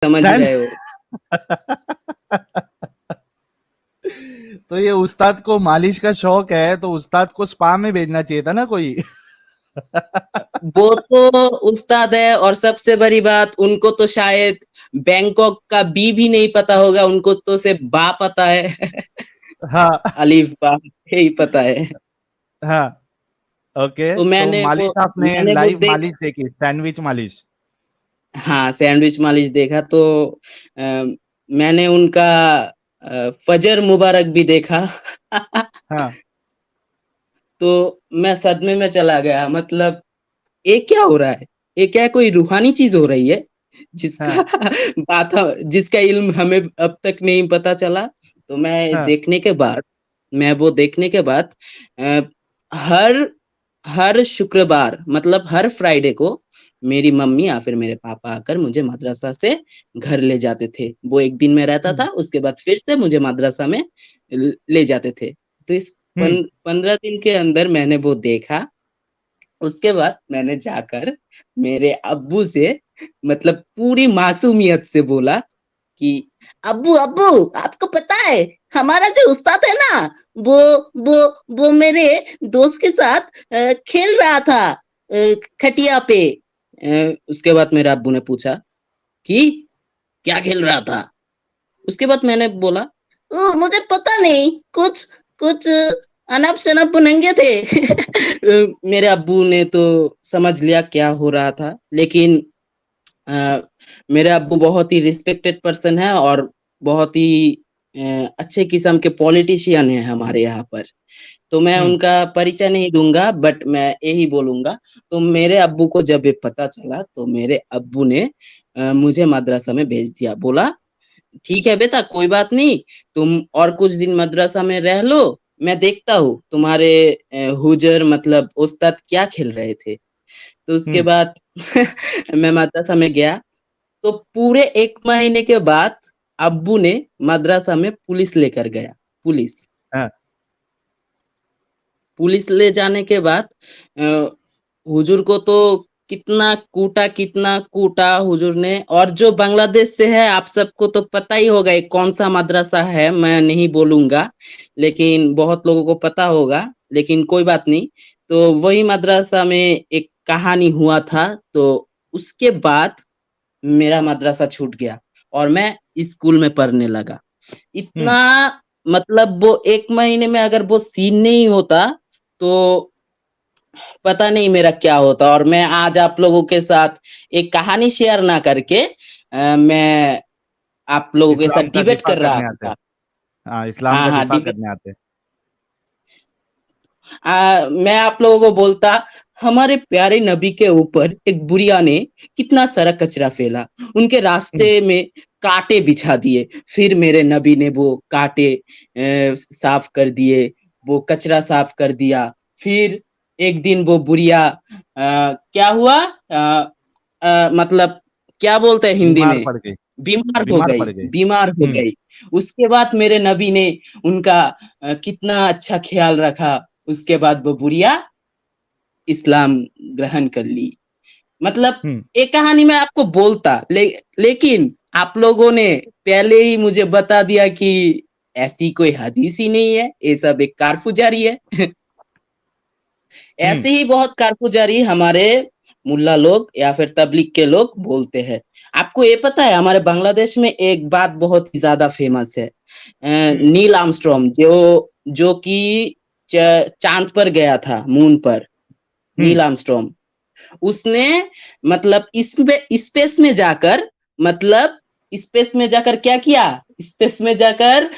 समझ सैंड रहे हो। तो ये उस्ताद को मालिश का शौक है तो उस्ताद को स्पा में भेजना चाहिए था ना कोई। वो तो उस्ताद है, और सबसे बड़ी बात उनको तो शायद बैंकॉक का बी भी नहीं पता होगा, उनको तो सिर्फ बा पता है। हाँ। अलीफ बा यही पता है। हाँ। ओके, तो तो मालिश आपने मैंने वो लाइव देख मालिश देखी, सैंडविच मालिश। हाँ, सैंडविच मालिश देखा तो मैंने उनका फजर मुबारक भी देखा। हाँ। तो मैं सदमे में चला गया, मतलब ये क्या हो रहा है? ये क्या कोई रूहानी चीज हो रही है जिसका हाँ। जिसका इल्म हमें अब तक नहीं पता चला। तो हाँ। मैं वो देखने के बाद अ, हर हर शुक्रवार मतलब हर फ्राइडे को मेरी मम्मी या फिर मेरे पापा आकर मुझे मदरसा से घर ले जाते थे। वो 1 दिन में रहता था, हम्म। उसके बाद फिर से मुझे मदरसा में ले जाते थे। तो इस हम्म। 15 दिन के अंदर मैंने वो देखा। उसके बाद मैंने जाकर मेरे अब्बू से मतलब पूरी मासूमियत से बोला कि अब्बू अब्बू आपको पता है हमारा जो उस्ताद है ना, वो वो वो मेरे दोस्त के साथ खेल रहा था खटिया पे। उसके बाद मेरे अब्बू ने पूछा कि क्या खेल रहा था? उसके बाद मैंने बोला मुझे पता नहीं, कुछ कुछ अनप शनप नंगे थे। मेरे अब्बू ने तो समझ लिया क्या हो रहा था, लेकिन अ, मेरे अब्बू बहुत ही रिस्पेक्टेड पर्सन है और बहुत ही अच्छे किस्म के पॉलिटिशियन है हमारे यहाँ पर। तो मैं हम्म। उनका परिचय नहीं दूंगा, बट मैं यही बोलूंगा। तो मेरे अब्बू को जब ये पता चला तो मेरे अब्बू ने मुझे मदरसा में भेज दिया। बोला ठीक है बेटा, कोई बात नहीं, तुम और कुछ दिन मदरसा में रह लो, मैं देखता हूँ तुम्हारे हुजर मतलब उस्ताद क्या खेल रहे थे। तो उसके हम्म। बाद मैं मदरसा में गया। तो पूरे 1 महीने के बाद अब्बू ने मदरसा में पुलिस लेकर गया। पुलिस हाँ। पुलिस ले जाने के बाद अ, हुजूर को तो कितना कूटा हुजूर ने। और जो बांग्लादेश से है, आप सबको तो पता ही होगा ये कौन सा मदरसा है, मैं नहीं बोलूंगा, लेकिन बहुत लोगों को पता होगा, लेकिन कोई बात नहीं। तो वही मदरसा में एक कहानी हुआ था। तो उसके बाद मेरा मदरसा छूट गया और मैं स्कूल में पढ़ने लगा। हम्म। इतना मतलब वो 1 महीने में अगर वो सीन नहीं होता तो पता नहीं मेरा क्या होता। और मैं आज आप लोगों के साथ एक कहानी शेयर ना करके मैं आप लोगों के इस्लाम साथ का डिबेट दिफा कर रहा करने आते हैं। था। हाँ, इस्लाम हाँ का हाँ, दिफा डिबेट। करने आते हैं। मैं आप लोगों को बोलता, हमारे प्यारे नबी के ऊपर एक बुरिया ने कितना सारा कचरा फैला, उनके हम्म। रास्ते में कांटे बिछा दिए, फिर मेरे नबी ने वो कांटे साफ कर दिए, वो कचरा साफ कर दिया। फिर एक दिन वो बुरिया क्या हुआ, मतलब क्या बोलते हैं हिंदी बीमार में, पड़ गई। बीमार पड़ गई। बीमार हो हम्म। गई। उसके बाद मेरे नबी ने उनका कितना अच्छा ख्याल रखा। उसके बाद वो बुढ़िया इस्लाम ग्रहण कर ली। मतलब हम्म। एक कहानी मैं आपको बोलता, लेकिन आप लोगों ने पहले ही मुझे बता दिया कि ऐसी कोई हदीस ही नहीं है, ये सब एक कारफुजारी है। हम्म। ऐसे ही बहुत कारफुजारी हमारे मुल्ला लोग या फिर तबलीग के लोग बोलते हैं। आपको ये पता है हमारे बांग्लादेश में एक बात बहुत ही ज्यादा फेमस है, हम्म। नील आर्मस्ट्रॉन्ग जो जो कि चांद पर गया था, मून पर। हम्म। नील आर्मस्ट्रॉन्ग उसने मतलब इसमें स्पेस में जाकर मतलब स्पेस में जाकर क्या किया, स्पेस में जाकर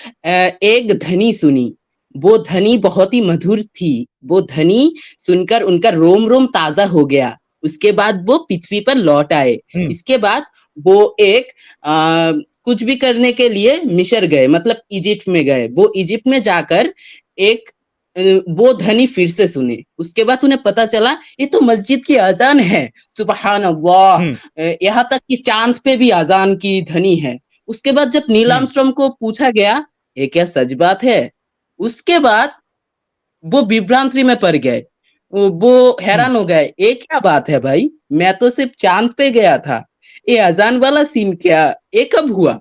एक ध्वनि सुनी। वो ध्वनि बहुत ही मधुर थी। वो ध्वनि सुनकर उनका रोम रोम ताजा हो गया। उसके बाद वो पृथ्वी पर लौट आए। हम्म। इसके बाद वो एक कुछ भी करने के लिए मिस्र गए, मतलब इजिप्ट में गए। वो इजिप्ट में जाकर एक वो ध्वनि फिर से सुने। उसके बाद उन्हें पता चला ये तो मस्जिद की अजान है। सुबहान हम्म। अल्लाह, यहाँ तक कि चांद पे भी अजान की ध्वनि है। उसके बाद जब नील हम्म। आर्मस्ट्रॉन्ग को पूछा गया ये क्या सच बात है, उसके बाद वो विभ्रांति में पड़ गए। वो हम्म। हैरान हो गए, ये क्या बात है भाई, मैं तो सिर्फ चांद पे गया था, ये अजान वाला सीन क्या, ये कब हुआ?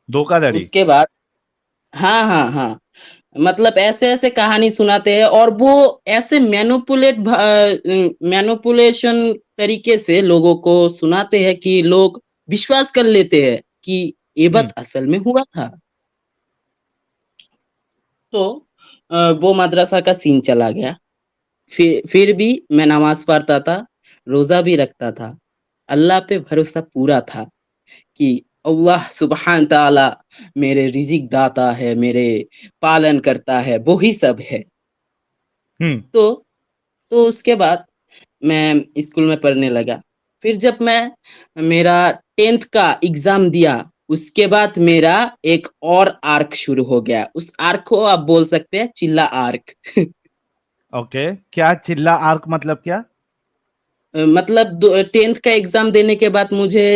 धोखाधड़ी। उसके बाद हाँ हाँ हाँ, मतलब ऐसे ऐसे कहानी सुनाते हैं और वो ऐसे मैनुपुलेशन तरीके से लोगों को सुनाते हैं कि लोग विश्वास कर लेते हैं कि ये बात असल में हुआ था। तो वो मदरसा का सीन चला गया। फिर भी मैं नमाज पढ़ता था, रोजा भी रखता था। अल्लाह पे भरोसा पूरा था कि अल्लाह सुब्हान ताला मेरे रिज़िक दाता है, मेरे पालन करता है, वो ही सब है। तो तो उसके बाद मैं स्कूल में पढ़ने लगा। फिर जब मैं मेरा 10th का एग्ज़ाम दिया, उसके बाद मेरा एक और आर्क शुरू हो गया। उस आर्क को आप बोल सकते हैं चिल्ला आर्क। ओके, क्या चिल्ला आर्क मतलब क्या? मतलब 10th का एग्ज़ाम देने के बाद मुझे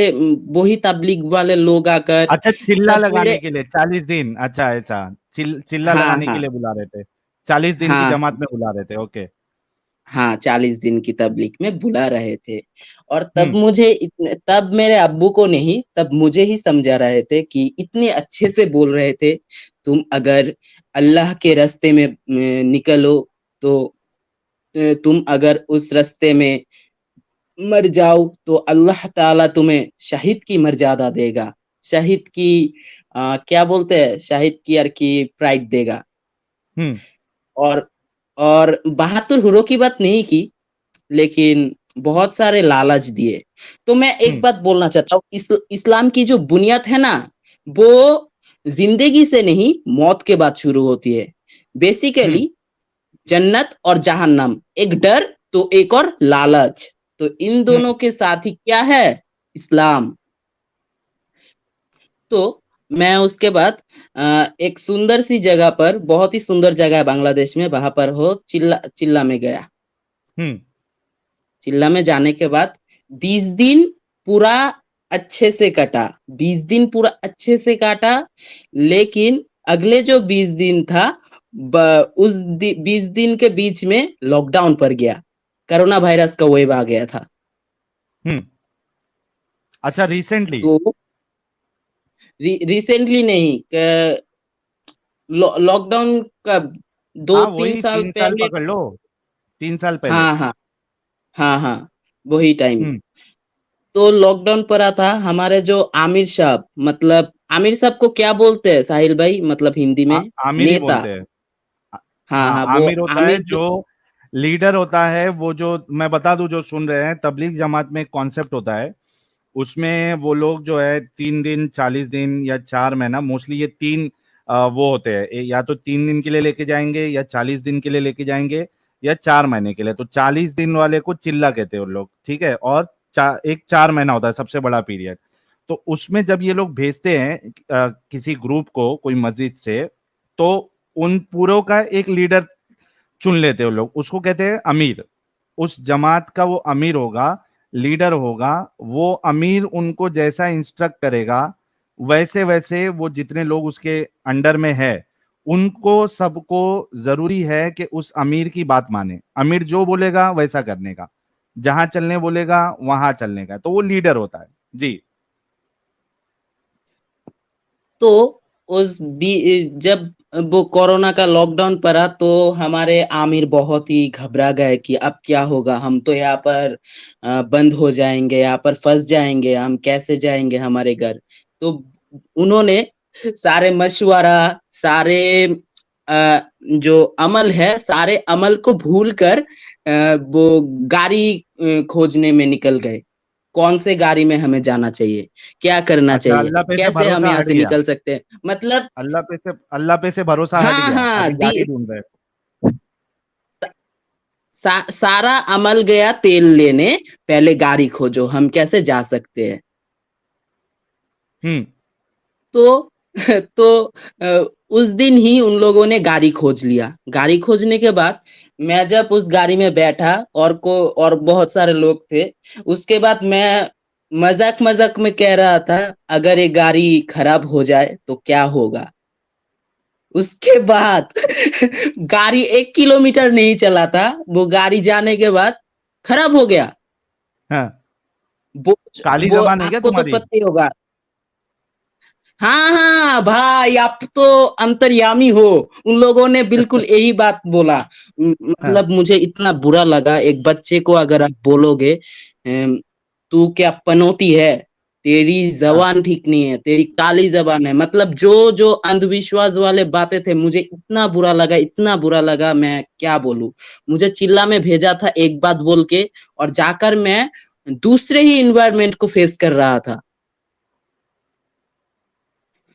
वही तबलीग वाले लोग आकर अच्छा, चिल्ला तब लगाने मेरे के लिए 40 दिन, अच्छा ऐसा। चिल्ला हाँ, लगाने के हाँ। लिए बुला रहे थे। 40 दिन की हाँ, जमात में बुला रहे थे, ओके। हाँ, 40 दिन की तबलीग में बुला रहे थे और हुँ, तब मेरे अब्बू को नहीं, तब मुझे ही समझा रहे थे कि इतने अच्छे से बोल रहे थे, तुम अगर अल्लाह के रास्ते में निकलो तो तुम अगर उस रास्ते में मर जाओ तो अल्लाह ताला तुम्हें शहीद की मर्यादा देगा। शहीद की क्या बोलते हैं? शहीद की की प्राइड देगा। हुँ, और और बहादुर हुरों की बात नहीं की, लेकिन बहुत सारे लालच दिए। तो मैं एक हुँ, बात बोलना चाहता हूँ, इस्लाम की जो बुनियाद है ना, वो ज़िंदगी से नहीं, मौत के बाद शुरू होती है। हुँ, बेसिकली जन्नत और जहन्नम, एक डर तो एक और लालच। तो इन हुँ, दोनों के साथ ही क्या है? इस्लाम। तो मैं उसके बाद एक सुंदर सी जगह पर, बहुत ही सुंदर जगह है बांग्लादेश में, वहाँ पर हो चिल्ला में गया। हुँ, चिल्ला में जाने के बाद 20 दिन पूरा अच्छे से कटा। 20 दिन पूरा अच्छे से काटा, लेकिन अगले जो 20 दिन था, 20 दिन के बीच में लॉकडाउन पड़ गया। कोरोना वायरस का वेव आ गया था। हुँ। अच्छा, रिसेंटली? तो रिसेंटली नहीं, लॉकडाउन कब, हाँ, 2-3 वही साल 3 साल पहले। पकड़ लो, 3 साल पहले। हाँ हाँ हाँ हाँ, वही टाइम। हुँ, तो लॉकडाउन पड़ा था। हमारे जो आमिर साहब, मतलब आमिर साहब को क्या बोलते हैं साहिल भाई, मतलब हिंदी में? आमिर ही नेता। बोलते हैं। अ, हाँ हाँ, हाँ, वो आमिर होता है आमिर जो जो लीडर होता है, वो जो मैं बता दूँ जो सुन रहे हैं, तबलीग जमात में एक कॉन्सेप्ट होता है, उसमें वो लोग जो है 3 दिन, 40 दिन या 4 महीना, मोस्टली ये 3 वो होते हैं, या तो 3 दिन के लिए लेके जाएँगे या 40 दिन के लिए लेके जाएँगे या 4 महीने के लिए। तो 40 दिन वाले को चिल्ला कहते हैं वो लोग, ठीक है? और एक 4 महीना होता है सबसे बड़ा पीरियड। तो उसमें जब ये लोग भेजते हैं किसी ग्रुप को कोई मस्जिद से, तो उन पूरों का एक लीडर चुन लेते हैं वो लोग, उसको कहते हैं अमीर। उस जमात का वो अमीर होगा, लीडर होगा, वो अमीर उनको जैसा इंस्ट्रक्ट करेगा, वैसे-वैसे वो जितने लोग उसके अंडर में है, उनको सबको ज़रूरी है कि उस अमीर की बात मानें। अमीर जो बोलेगा वैसा करने का, जहाँ चलने बोलेगा वहाँ चलने का, तो वो लीडर होता है। जी। तो जब वो कोरोना का लॉकडाउन पड़ा तो हमारे आमिर बहुत ही घबरा गए कि अब क्या होगा, हम तो यहाँ पर बंद हो जाएंगे, यहाँ पर फंस जाएंगे, हम कैसे जाएंगे हमारे घर। तो उन्होंने सारे मशवरा, सारे जो अमल है, सारे अमल को भूल कर वो गाड़ी खोजने में निकल गए। कौन से गाड़ी में हमें जाना चाहिए, क्या करना अच्छा, चाहिए, अल्लाह पे से कैसे हम भरोसा यहाँ हट से गया। निकल सकते हैं, मतलब अल्लाह पे से भरोसा हट हाँ गया, हाँ, अभी गाड़ी ढूँढ रहे हैं। सारा अमल गया तेल लेने, पहले गाड़ी खोजो, हम कैसे जा सकते हैं। हुँ, तो तो उस दिन ही उन लोगों ने गाड़ी खोज लिया। गाड़ी खोजने के बाद मैं जब उस गाड़ी में बैठा और बहुत सारे लोग थे, उसके बाद मैं मज़ाक-मज़ाक में कह रहा था, अगर ये गाड़ी खराब हो जाए तो क्या होगा? उसके बाद गाड़ी 1 किलोमीटर नहीं चला था, वो गाड़ी जाने के बाद खराब हो गया। हाँ, वो काली वो जबान है क्या आपको तो तुम्हारी? पता ही होगा। हाँ हाँ भाई, आप तो अंतर्यामी हो। उन लोगों ने बिल्कुल यही बात बोला। हाँ, मतलब मुझे इतना बुरा लगा, एक बच्चे को अगर आप बोलोगे तू क्या पनौती है, तेरी हाँ, जबान ठीक नहीं है, तेरी काली जबान है, मतलब जो जो अंधविश्वास वाले बातें थे, मुझे इतना बुरा लगा, इतना बुरा लगा, मैं क्या बोलूं। मुझे चिल्ला में भेजा था एक बात बोल के, और जाकर मैं दूसरे ही इन्वायरमेंट को फेस कर रहा था।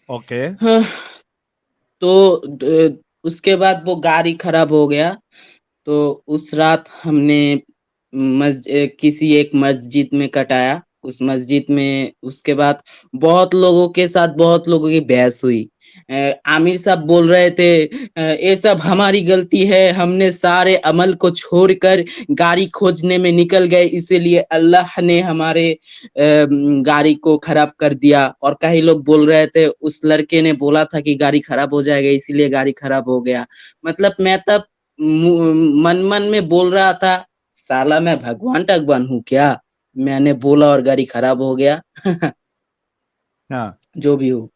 ओके। हाँ, तो उसके बाद वो गाड़ी खराब हो गया। तो उस रात हमने किसी एक मस्जिद में कटाया। उस मस्जिद में उसके बाद बहुत लोगों के साथ बहुत लोगों की बहस हुई। आमिर साहब बोल रहे थे ये सब हमारी गलती है, हमने सारे अमल को छोड़कर गाड़ी खोजने में निकल गए, इसीलिए अल्लाह ने हमारे गाड़ी को खराब कर दिया। और कई लोग बोल रहे थे उस लड़के ने बोला था कि गाड़ी खराब हो जाएगा, इसीलिए गाड़ी खराब हो गया। मतलब मैं तब मन मन में बोल रहा था, साला मैं भगवान टगवान हूँ क्या, मैंने बोला और गाड़ी खराब हो गया। हाँ, जो भी हो,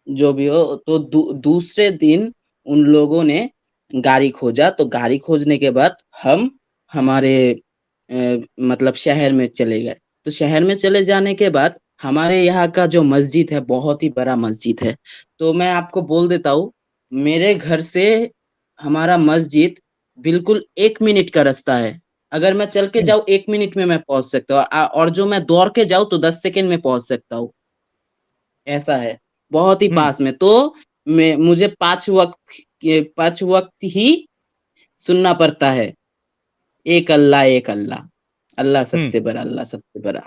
जो भी हो, तो दूसरे दिन उन लोगों ने गाड़ी खोजा। तो गाड़ी खोजने के बाद हम हमारे मतलब शहर में चले गए। तो शहर में चले जाने के बाद हमारे यहाँ का जो मस्जिद है बहुत ही बड़ा मस्जिद है। तो मैं आपको बोल देता हूँ, मेरे घर से हमारा मस्जिद बिल्कुल 1 मिनट का रास्ता है। अगर मैं चल के हम्म, जाऊँ 1 मिनट में मैं पहुंच सकता हूँ, और जो मैं दौड़ के जाऊँ तो 10 सेकंड में पहुंच सकता हूँ। ऐसा है, बहुत ही हम्म, पास में। तो मैं मुझे 5 वक्त ही सुनना पड़ता है, एक अल्लाह, एक अल्लाह, अल्लाह हम्म, सबसे बड़ा, अल्लाह सबसे बड़ा।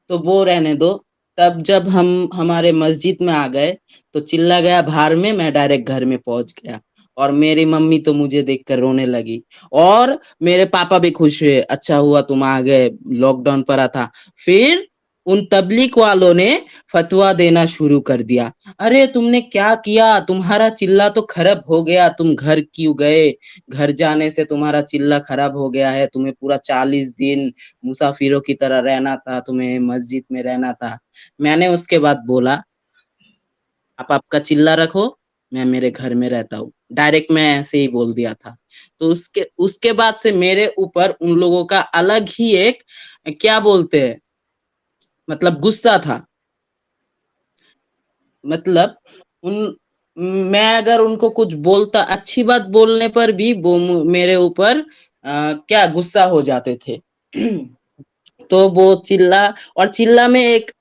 तो वो रहने दो। तब जब हम हमारे मस्जिद में आ गए, तो चिल्ला गया बाहर में, मैं डायरेक्ट घर में पहुंच गया। और मेरी मम्मी तो मुझे देखकर रोने लगी, और मेरे पापा भी खुश हुए, अच्छा हुआ तुम आ गए, लॉकडाउन पड़ा था। फिर उन तबलीग वालों ने फतवा देना शुरू कर दिया, अरे तुमने क्या किया, तुम्हारा चिल्ला तो खराब हो गया, तुम घर क्यों गए, घर जाने से तुम्हारा चिल्ला खराब हो गया है, तुम्हें पूरा 40 दिन मुसाफिरों की तरह रहना था, तुम्हें मस्जिद में रहना था। मैंने उसके बाद बोला, आप आपका चिल्ला रखो, मैं मेरे घर में रहता हूँ। डायरेक्ट मैं ऐसे ही बोल दिया था। तो उसके उसके बाद से मेरे ऊपर उन लोगों का अलग ही एक, क्या बोलते हैं, मतलब गुस्सा था। मतलब उन मैं अगर उनको कुछ बोलता, अच्छी बात बोलने पर भी वो मेरे ऊपर क्या गुस्सा हो जाते थे। तो वो चिल्ला, और चिल्ला में एक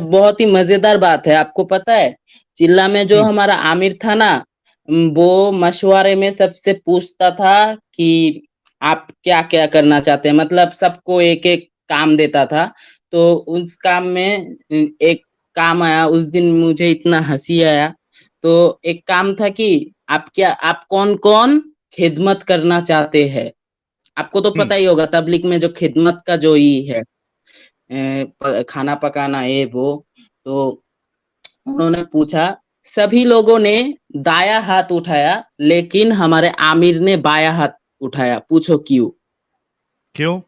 बहुत ही मजेदार बात है, आपको पता है, चिल्ला में जो हम्म, हमारा आमिर था ना, वो मशवरे में सबसे पूछता था कि आप क्या क्या करना चाहते हैं, मतलब सबको एक एक काम देता था। तो उस काम में एक काम आया उस दिन, मुझे इतना हंसी आया। तो एक काम था कि आप कौन कौन खिदमत करना चाहते हैं। आपको तो हम्म, पता ही होगा तबलीग में जो खिदमत का जो ही है, खाना पकाना ये वो। तो उन्होंने पूछा, सभी लोगों ने दाया हाथ उठाया, लेकिन हमारे आमिर ने बाया हाथ उठाया, पूछो क्यों। क्यों?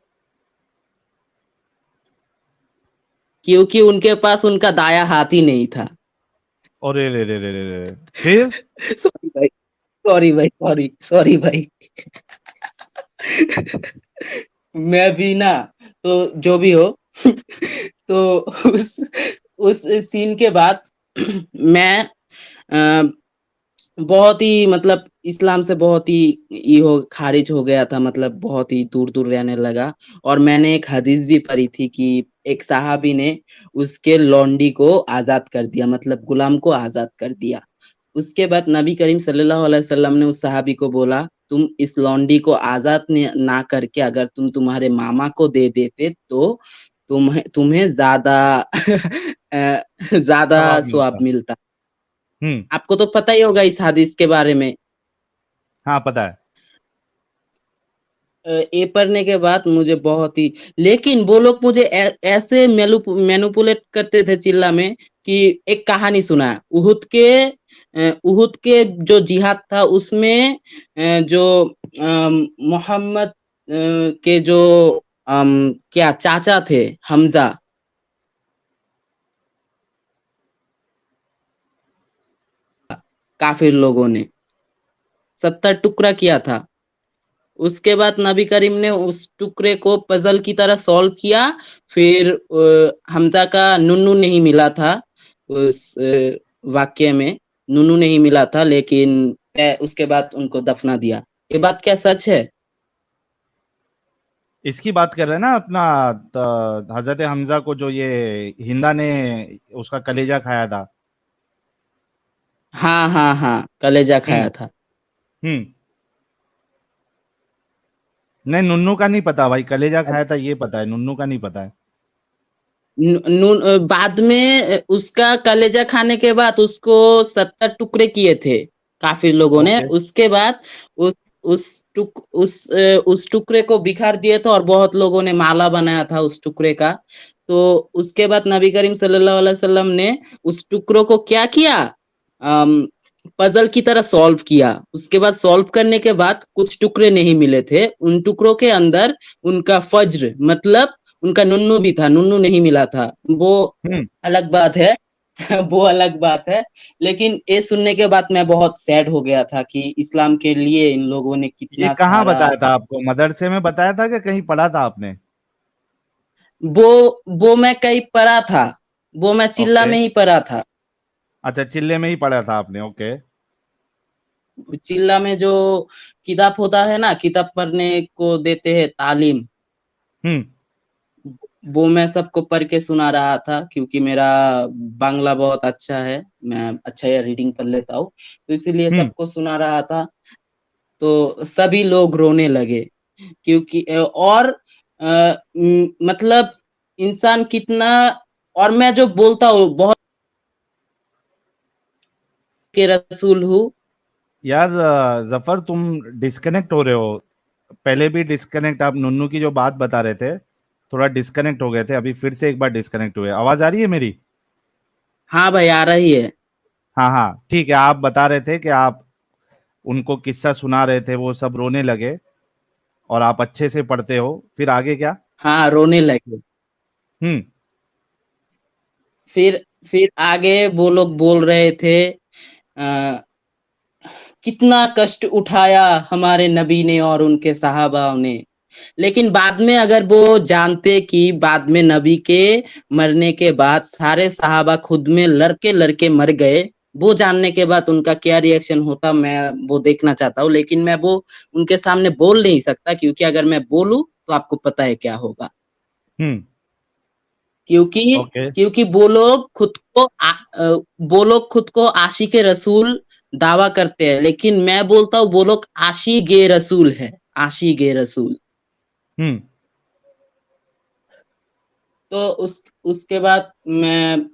क्योंकि उनके पास उनका दाया हाथ ही नहीं था। अरे रे रे रे रे रे, फिर? सॉरी भाई, सॉरी भाई, सॉरी सॉरी भाई। मैं भी ना, तो जो भी हो। तो उस उस सीन के बाद मैं अ, बहुत ही, मतलब इस्लाम से बहुत ही ये हो खारिज हो गया था, मतलब बहुत ही दूर दूर रहने लगा। और मैंने एक हदीस भी पढ़ी थी कि एक साहबी ने उसके लौंडी को आजाद कर दिया, मतलब गुलाम को आजाद कर दिया। उसके बाद नबी करीम सल्लल्लाहु अलैहि वसल्लम ने उस साहबी को बोला, तुम इस लौंडी को आजाद ना करके अगर तुम तुम्हारे मामा को दे देते तो तुम्हें तुम्हें ज्यादा ज्यादा जवाब स्वाब मिलता। मिलता। हम्म। आपको तो पता ही होगा इस हदीस के बारे में। हाँ, पता है। ये पढ़ने के बाद मुझे बहुत ही, लेकिन वो लोग मुझे ऐसे मैनिपुलेट करते थे चिल्ला में, कि एक कहानी सुना है, उहुद के जो जिहाद था उसमें जो मोहम्मद के जो क्या चाचा थे हमजा। काफिर लोगों ने 70 टुकड़ा किया था। उसके बाद नबी करीम ने उस टुकड़े को पजल की तरह सॉल्व किया। फिर हमजा का नुन्नू नहीं मिला था उस वाक्य में, नुन्नू नहीं मिला था, लेकिन उसके बाद उनको दफना दिया। ये बात क्या सच है? इसकी बात कर रहे हैं ना अपना, हजरत हमजा को जो ये हिंदा ने उसका कलेजा खाया था। हाँ हाँ हाँ, कलेजा हम्म। खाया था। हम्म। नहीं, नुन्नू का नहीं पता भाई, कलेजा खाया था ये पता है, नुन्नू का नहीं पता है। बाद में उसका कलेजा खाने के बाद उसको 70 टुकड़े किए थे काफिर लोगों ने। ओके। उसके बाद उस टुकड़े को बिखार दिए थे और बहुत लोगों ने माला बनाया था उस टुकड़े का। तो उसके बाद नबी करीम सल्लल्लाहु अलैहि वसल्लम ने उस टुकड़ों को क्या किया, पजल की तरह सॉल्व किया। उसके बाद सॉल्व करने के बाद कुछ टुकड़े नहीं मिले थे, उन टुकड़ों के अंदर उनका फज्र मतलब उनका नुन्नू भी था, नुन्नू नहीं मिला था। वो हम्म। अलग बात है। वो अलग बात है। लेकिन ये सुनने के बाद मैं बहुत सैड हो गया था कि इस्लाम के लिए इन लोगों ने ये कितना कहाँ सारा। बताया था आपको, मदरसे में बताया था कि कहीं पढ़ा था आपने? वो वो मैं कहीं पढ़ा था, वो मैं चिल्ला ओके। में ही पढ़ा था। अच्छा, चिल्ले में ही पढ़ा था आपने, ओके। चिल्ला में जो किताब होता है ना, किताब पढ़ने को देते हैं तालीम, हम्म। वो मैं सबको पढ़ के सुना रहा था, क्योंकि मेरा बांग्ला बहुत अच्छा है, मैं अच्छा या रीडिंग कर लेता हूँ, तो इसीलिए हम्म। सबको सुना रहा था। तो सभी लोग रोने लगे, क्योंकि और मतलब इंसान कितना, और मैं जो बोलता हूँ बहुत के रसूल हूँ। यार जफर, तुम डिस्कनेक्ट हो रहे हो। पहले भी डिस्कनेक्ट, आप नुन्नू की जो बात बता रहे थे, थोड़ा डिस्कनेक्ट हो गए थे, अभी फिर से एक बार डिस्कनेक्ट हुए। आवाज आ रही है मेरी? हाँ भाई, आ रही है। हाँ हाँ, ठीक है। आप बता रहे थे कि आप उनको किस्सा सुना रहे थे, वो सब रोने लगे, और आप अच्छे से पढ़ते हो, फिर आगे क्या? हाँ, रोने लगे। हम्म। फिर आगे वो लोग बोल रहे थे, कितना कष्ट उठाया हमारे नबी ने और उनके सहाबाओं ने। लेकिन बाद में अगर वो जानते कि बाद में नबी के मरने के बाद सारे सहाबा खुद में लड़के लड़के मर गए, वो जानने के बाद उनका क्या रिएक्शन होता, मैं वो देखना चाहता हूँ। लेकिन मैं वो उनके सामने बोल नहीं सकता, क्योंकि अगर मैं बोलूं तो आपको पता है क्या होगा। हम्म। क्योंकि ओके। क्योंकि वो लोग खुद को आशिक रसूल दावा करते हैं, लेकिन मैं बोलता हूँ वो लोग आशिक रसूल है, आशिक रसूल। हम्म। तो उसके बाद मैं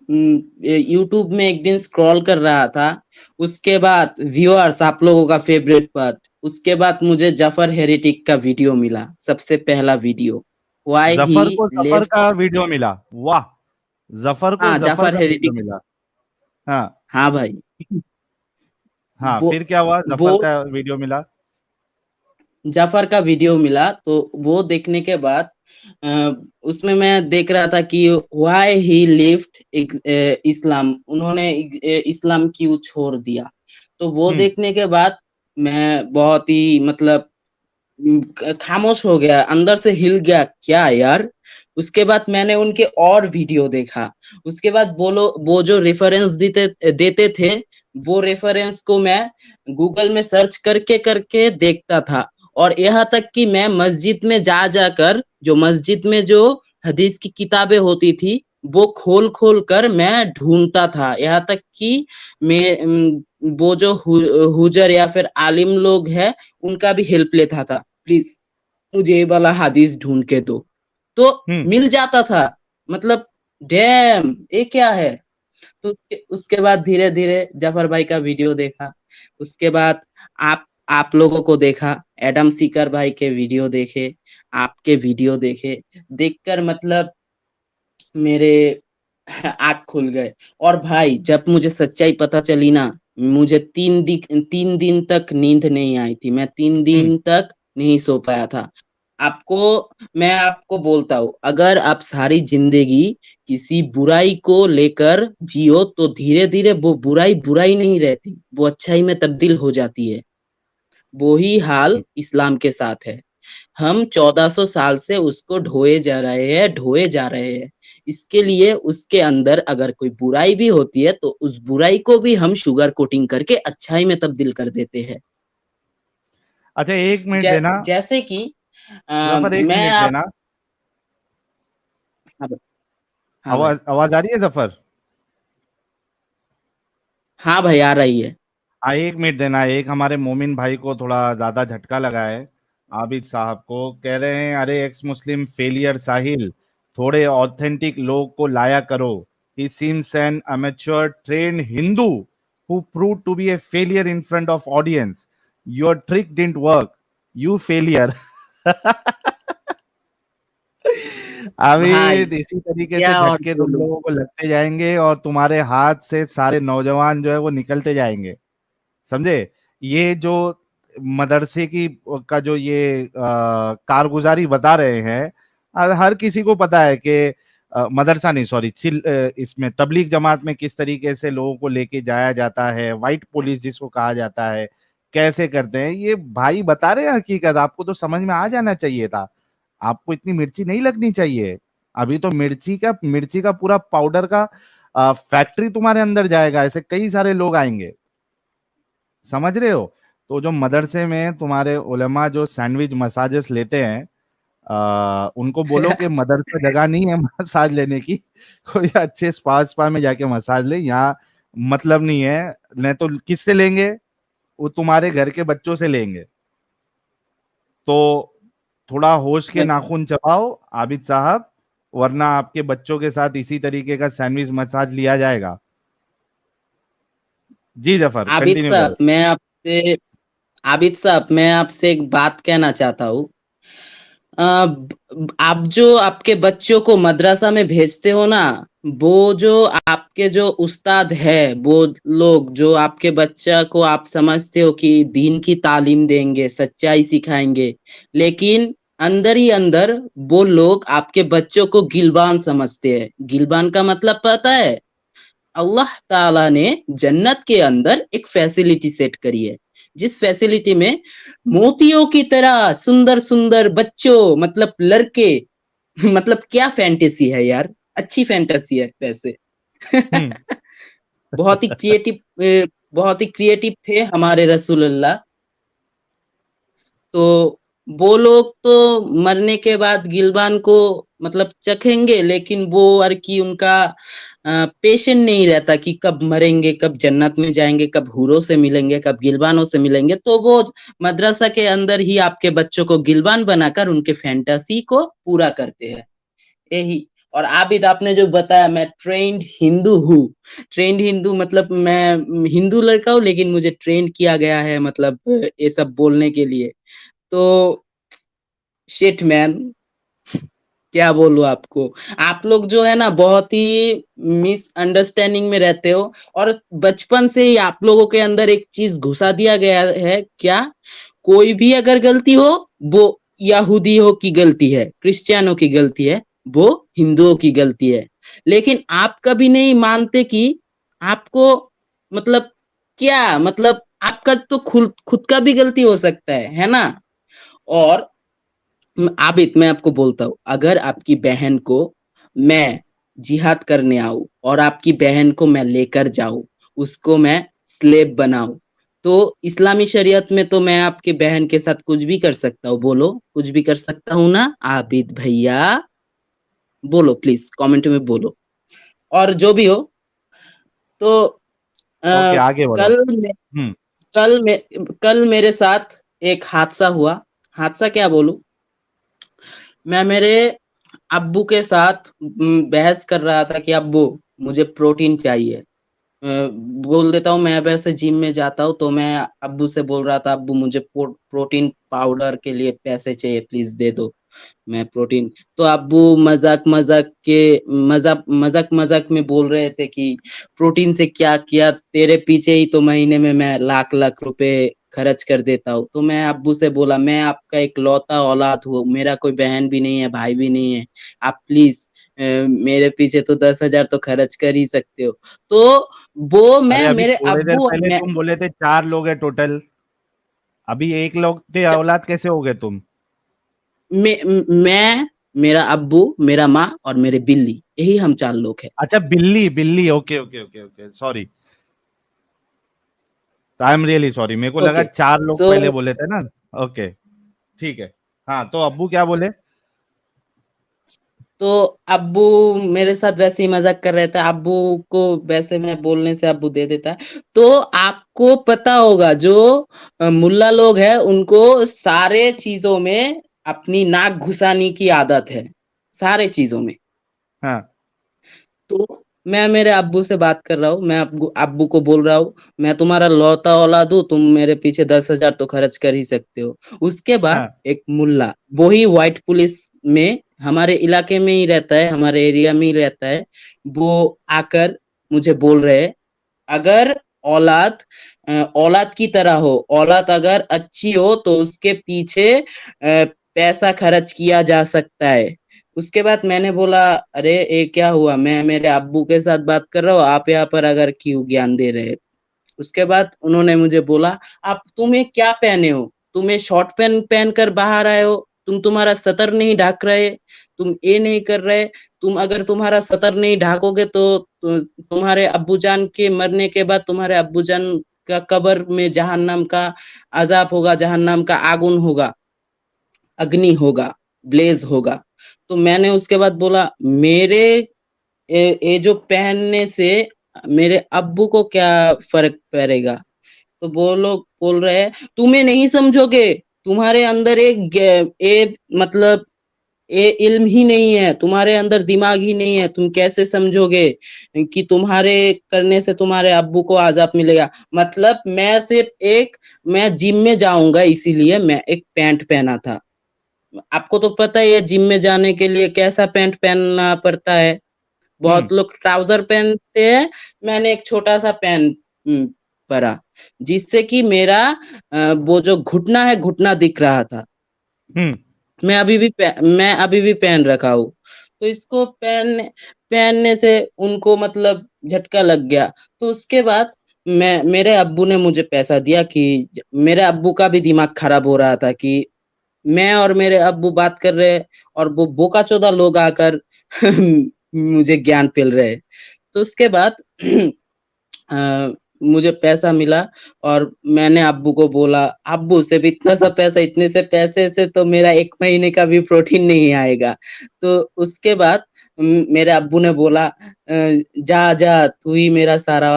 यूट्यूब में एक दिन स्क्रॉल कर रहा था। उसके बाद व्यूअर्स, आप लोगों का फेवरेट पार्ट, उसके बाद मुझे जफर हेरेटिक का वीडियो मिला, सबसे पहला वीडियो। व्हाई ही जफर को जफर लेफ्ट। का वीडियो मिला? वाह। जफर को हाँ, जफर जफर का वीडियो हेरेटिक। मिला। हाँ। हाँ भाई। हाँ, वो फिर क्या हुआ? वो जफर का वीडियो मिला? जाफर का वीडियो मिला, तो वो देखने के बाद उसमें मैं देख रहा था कि व्हाई ही लेफ्ट इस्लाम, उन्होंने इस्लाम क्यों छोड़ दिया। तो वो हम्म। देखने के बाद मैं बहुत ही मतलब खामोश हो गया, अंदर से हिल गया क्या यार। उसके बाद मैंने उनके और वीडियो देखा। उसके बाद वो जो रेफरेंस देते देते थे, वो रेफरेंस को मैं गूगल में सर्च करके करके देखता था। और यहाँ तक कि मैं मस्जिद में जा जाकर, जो मस्जिद में जो हदीस की किताबें होती थी, वो खोल खोल कर मैं ढूंढता था। यहाँ तक कि मैं वो जो हुजर या फिर आलिम लोग हैं, उनका भी हेल्प लेता था, प्लीज मुझे ये वाला हदीस ढूंढ के दो, तो हम्म। मिल जाता था। मतलब डैम, ये क्या है। तो उसके बाद धीरे धीरे जफर भाई का वीडियो देखा। उसके बाद आप लोगों को देखा, एडम सीकर भाई के वीडियो देखे, आपके वीडियो देखे। देखकर मतलब मेरे आँख खुल गए। और भाई जब मुझे सच्चाई पता चली ना, मुझे 3 दिन तक नींद नहीं आई थी, मैं 3 हम्म। दिन तक नहीं सो पाया था। मैं आपको बोलता हूँ, अगर आप सारी जिंदगी किसी बुराई को लेकर जियो तो धीरे धीरे वो बुराई बुराई नहीं रहती, वो अच्छाई में तब्दील हो जाती है। वो ही हाल इस्लाम के साथ है। हम 1400 साल से उसको ढोए जा रहे हैं। इसके लिए उसके अंदर अगर कोई बुराई भी होती है तो उस बुराई को भी हम शुगर कोटिंग करके अच्छाई में तब्दील कर देते हैं। अच्छा, 1 मिनट देना जैसे कि जफर, एक मैं मिनट आप देना। हाँ भाई, हाँ भाई, आवाज आवाज आ रही है जफर? हाँ भाई आ रही है। हाँ, 1 मिनट देना। एक हमारे मोमिन भाई को थोड़ा ज्यादा झटका लगा है। आबिद साहब को कह रहे हैं, अरे एक्स मुस्लिम फेलियर साहिल, थोड़े ऑथेंटिक लोग को लाया करो। He seems an amateur trained Hindu who proved to be a failure in front of audience. Your trick didn't work. You failure. भाई अभी इसी तरीके से क्या और झटके तुम बोलूं। लोगों को लगते जाएंगे और तुम्हारे हाथ से सारे नौजवान जो है वो निकलते जाएंगे, समझे? ये जो मदरसे की का जो ये कारगुजारी बता रहे हैं, और हर किसी को पता है कि मदरसा नहीं, सॉरी, इसमें तबलीग जमात में किस तरीके से लोगों को लेके जाया जाता है, व्हाइट पुलिस जिसको कहा जाता है, कैसे करते हैं। ये भाई बता रहे हैं हकीकत, आपको तो समझ में आ जाना चाहिए था। आपको इतनी मिर्ची नहीं लगनी चाहिए। अभी तो मिर्ची का पूरा पाउडर का फैक्ट्री तुम्हारे अंदर जाएगा, ऐसे कई सारे लोग आएंगे, समझ रहे हो? तो जो मदरसे में तुम्हारे उलेमा जो सैंडविच मसाजेस लेते हैं, उनको बोलो कि मदरसा जगह नहीं है मसाज लेने की, कोई अच्छे स्पा स्पा में जाके मसाज ले, यहाँ मतलब नहीं है। नहीं तो किससे लेंगे? वो तुम्हारे घर के बच्चों से लेंगे। तो थोड़ा होश के नाखून चबाओ आबिद साहब, वरना आपके बच्चों के साथ इसी तरीके का सैंडविच मसाज लिया जाएगा। जी जफर, आबिद कंटिन्यू साहब करो। मैं आपसे आबिद साहब मैं आपसे एक बात कहना चाहता हूँ। आप जो आपके बच्चों को मदरसा में भेजते हो ना, वो जो आपके जो उस्ताद है, वो लोग जो आपके बच्चा को आप समझते हो कि दीन की तालीम देंगे, सच्चाई सिखाएंगे, लेकिन अंदर ही अंदर वो लोग आपके बच्चों को गिलबान समझते हैं। गिलबान का मतलब पता है? अल्लाह ताला ने जन्नत के अंदर एक फैसिलिटी सेट करी है, जिस फैसिलिटी में मोतियों की तरह सुंदर सुंदर बच्चों, मतलब लड़के, मतलब क्या फैंटेसी है यार, अच्छी फैंटेसी है वैसे। हम्म। बहुत ही क्रिएटिव, बहुत ही क्रिएटिव थे हमारे रसूलुल्लाह। तो वो लोग तो मरने के बाद गिलबान को मतलब चखेंगे, लेकिन वो और कि उनका पेशेंट नहीं रहता कि कब मरेंगे, कब जन्नत में जाएंगे, कब हूरों से मिलेंगे, कब गिलबानों से मिलेंगे। तो वो मदरसा के अंदर ही आपके बच्चों को गिलबान बनाकर उनके फैंटेसी को पूरा करते हैं, यही। और आबिद आपने जो बताया, मैं ट्रेंड हिंदू हूँ। ट्रेंड हिंदू मतलब मैं हिंदू लड़का हूँ, लेकिन मुझे ट्रेंड किया गया है मतलब ये सब बोलने के लिए। तो शिट मैन, क्या बोलूं आपको। आप लोग जो है ना बहुत ही मिसअंडरस्टैंडिंग में रहते हो, और बचपन से ही आप लोगों के अंदर एक चीज घुसा दिया गया है क्या, कोई भी अगर गलती हो, वो यहूदियों की गलती है, क्रिश्चियनों की गलती है, वो हिंदुओं की गलती है। लेकिन आप कभी नहीं मानते कि आपको मतलब क्या मतलब आपका तो खुद खुद का भी गलती हो सकता है ना। और आबिद मैं आपको बोलता हूँ, अगर आपकी बहन को मैं जिहाद करने आऊं और आपकी बहन को मैं लेकर जाऊं, उसको मैं स्लेब बनाऊं, तो इस्लामी शरीयत में तो मैं आपकी बहन के साथ कुछ भी कर सकता हूँ। बोलो, कुछ भी कर सकता हूँ ना आबिद भैया? बोलो प्लीज, कमेंट में बोलो। और जो भी हो, तो ओके, आ, आगे बढ़ो। कल में, हम्म। कल में कल मेरे साथ एक हादसा हुआ। हादसा क्या बोलूं, मैं मेरे अब्बू के साथ बहस कर रहा था कि अब्बू मुझे प्रोटीन चाहिए। बोल देता हूँ मैं वैसे जिम में जाता हूँ, तो मैं अब्बू से बोल रहा था, अब्बू मुझे प्रोटीन पाउडर के लिए पैसे चाहिए, प्लीज दे दो, मैं प्रोटीन। तो अब्बू मजाक मजाक में बोल रहे थे कि प्रोटीन से क्या किया, तेरे पीछे ही तो महीने में मैं लाख लाख रुपए खर्च कर देता हूँ। तो मैं अब्बू से बोला, मैं आपका इकलौता औलाद हूँ, मेरा कोई बहन भी नहीं है, भाई भी नहीं है। आप प्लीज़ मेरे पीछे तो 10,000 तो खर्च कर ही सकते हो। तो वो अरे मैं अभी मेरे थोड़ी देर अब्बू और पहले मैं तुम बोले थे 4 लोग हैं टोटल। अभी 1 लोग के औलाद कैसे हो गए तुम? मैं, मेरा अब्बू, मेरा माँ और मेरे बिल्ली, यही हम 4 लोग हैं। अच्छा बिल्ली, बिल्ली okay, okay, okay, okay sorry. I am really sorry, मेरे को लगा ओके, 4 लोग सो पहले बोले थे ना। ओके, ठीक है। हाँ, तो अब्बू क्या बोले? तो अब्बू मेरे साथ वैसे ही मज़ाक कर रहे थे। अब्बू को वैसे मैं बोलने से अब्बू दे देता है। तो आपको पता होगा जो मुल्ला लोग हैं उनको सारे चीज़ों में अपनी नाक घुसाने की आदत है, सारे चीज़ों में। हाँ, तो मैं मेरे अब्बू से बात कर रहा हूँ, मैं अब्बू अब्बू को बोल रहा हूँ, मैं तुम्हारा लौता औलाद हूँ, तुम मेरे पीछे 10,000 तो खर्च कर ही सकते हो। उसके बाद हाँ, एक मुल्ला, वो ही व्हाइट पुलिस में हमारे इलाके में ही रहता है, हमारे एरिया में ही रहता है। वो आकर मुझे बोल रहे हैं, अगर औलाद औलाद की तरह हो, औलाद अगर अच्छी हो तो उसके पीछे पैसा खर्च किया जा सकता है। उसके बाद मैंने बोला, अरे ये क्या हुआ? मैं मेरे अब्बू के साथ बात कर रहा हूँ, आप यहाँ पर अगर क्यों ज्ञान दे रहे? उसके बाद उन्होंने मुझे बोला, आप तुम ये क्या पहने हो? तुम ये शॉर्ट पैंट पहन कर बाहर आए हो, तुम्हारा सतर नहीं ढक रहे, तुम ये नहीं कर रहे, तुम अगर तुम्हारा सतर नहीं ढाकोगे तो तुम्हारे अब्बूजान के मरने के बाद तुम्हारे अब्बूजान का कब्र में जहन्नम का अजाब होगा, जहन्नम का आগুন होगा, अग्नि होगा, ब्लेज होगा। तो मैंने उसके बाद बोला, मेरे ये जो पहनने से मेरे अब्बू को क्या फर्क पड़ेगा? तो वो लोग बोल रहे हैं, तुम्हें नहीं समझोगे, तुम्हारे अंदर एक मतलब ये इल्म ही नहीं है, तुम्हारे अंदर दिमाग ही नहीं है, तुम कैसे समझोगे कि तुम्हारे करने से तुम्हारे अब्बू को आजाब मिलेगा? मतलब मैं जिम में जाऊंगा इसीलिए मैं एक पैंट पहना था। आपको तो पता ही है जिम में जाने के लिए कैसा पैंट पहनना पड़ता है। हम्म, बहुत लोग ट्राउजर पहनते हैं, मैंने एक छोटा-सा पैंट पहना, जिससे कि मेरा वो जो घुटना है, घुटना दिख रहा था। हम्म। मैं अभी भी पहन रखा हूँ। तो इसको पहनने से उनको मतलब झटका लग गया। तो उसके बाद मेरे अब्बू ने मुझे पैसा दिया कि मेरे अब्बू का भी दिमाग खराब हो रहा था कि मैं और मेरे अब्बू बात कर रहे हैं और वो बोकाचोदा लोग आकर मुझे ज्ञान पेल रहे हैं। तो उसके बाद अ, मुझे पैसा मिला और मैंने अब्बू को बोला, "अब्बू सिर्फ़ इतना सा पैसा इतने से पैसे से तो मेरा 1 महीने का भी प्रोटीन नहीं आएगा।" तो उसके बाद मेरे अब्बू ने बोला "जा, जा तू ही मेरा सारा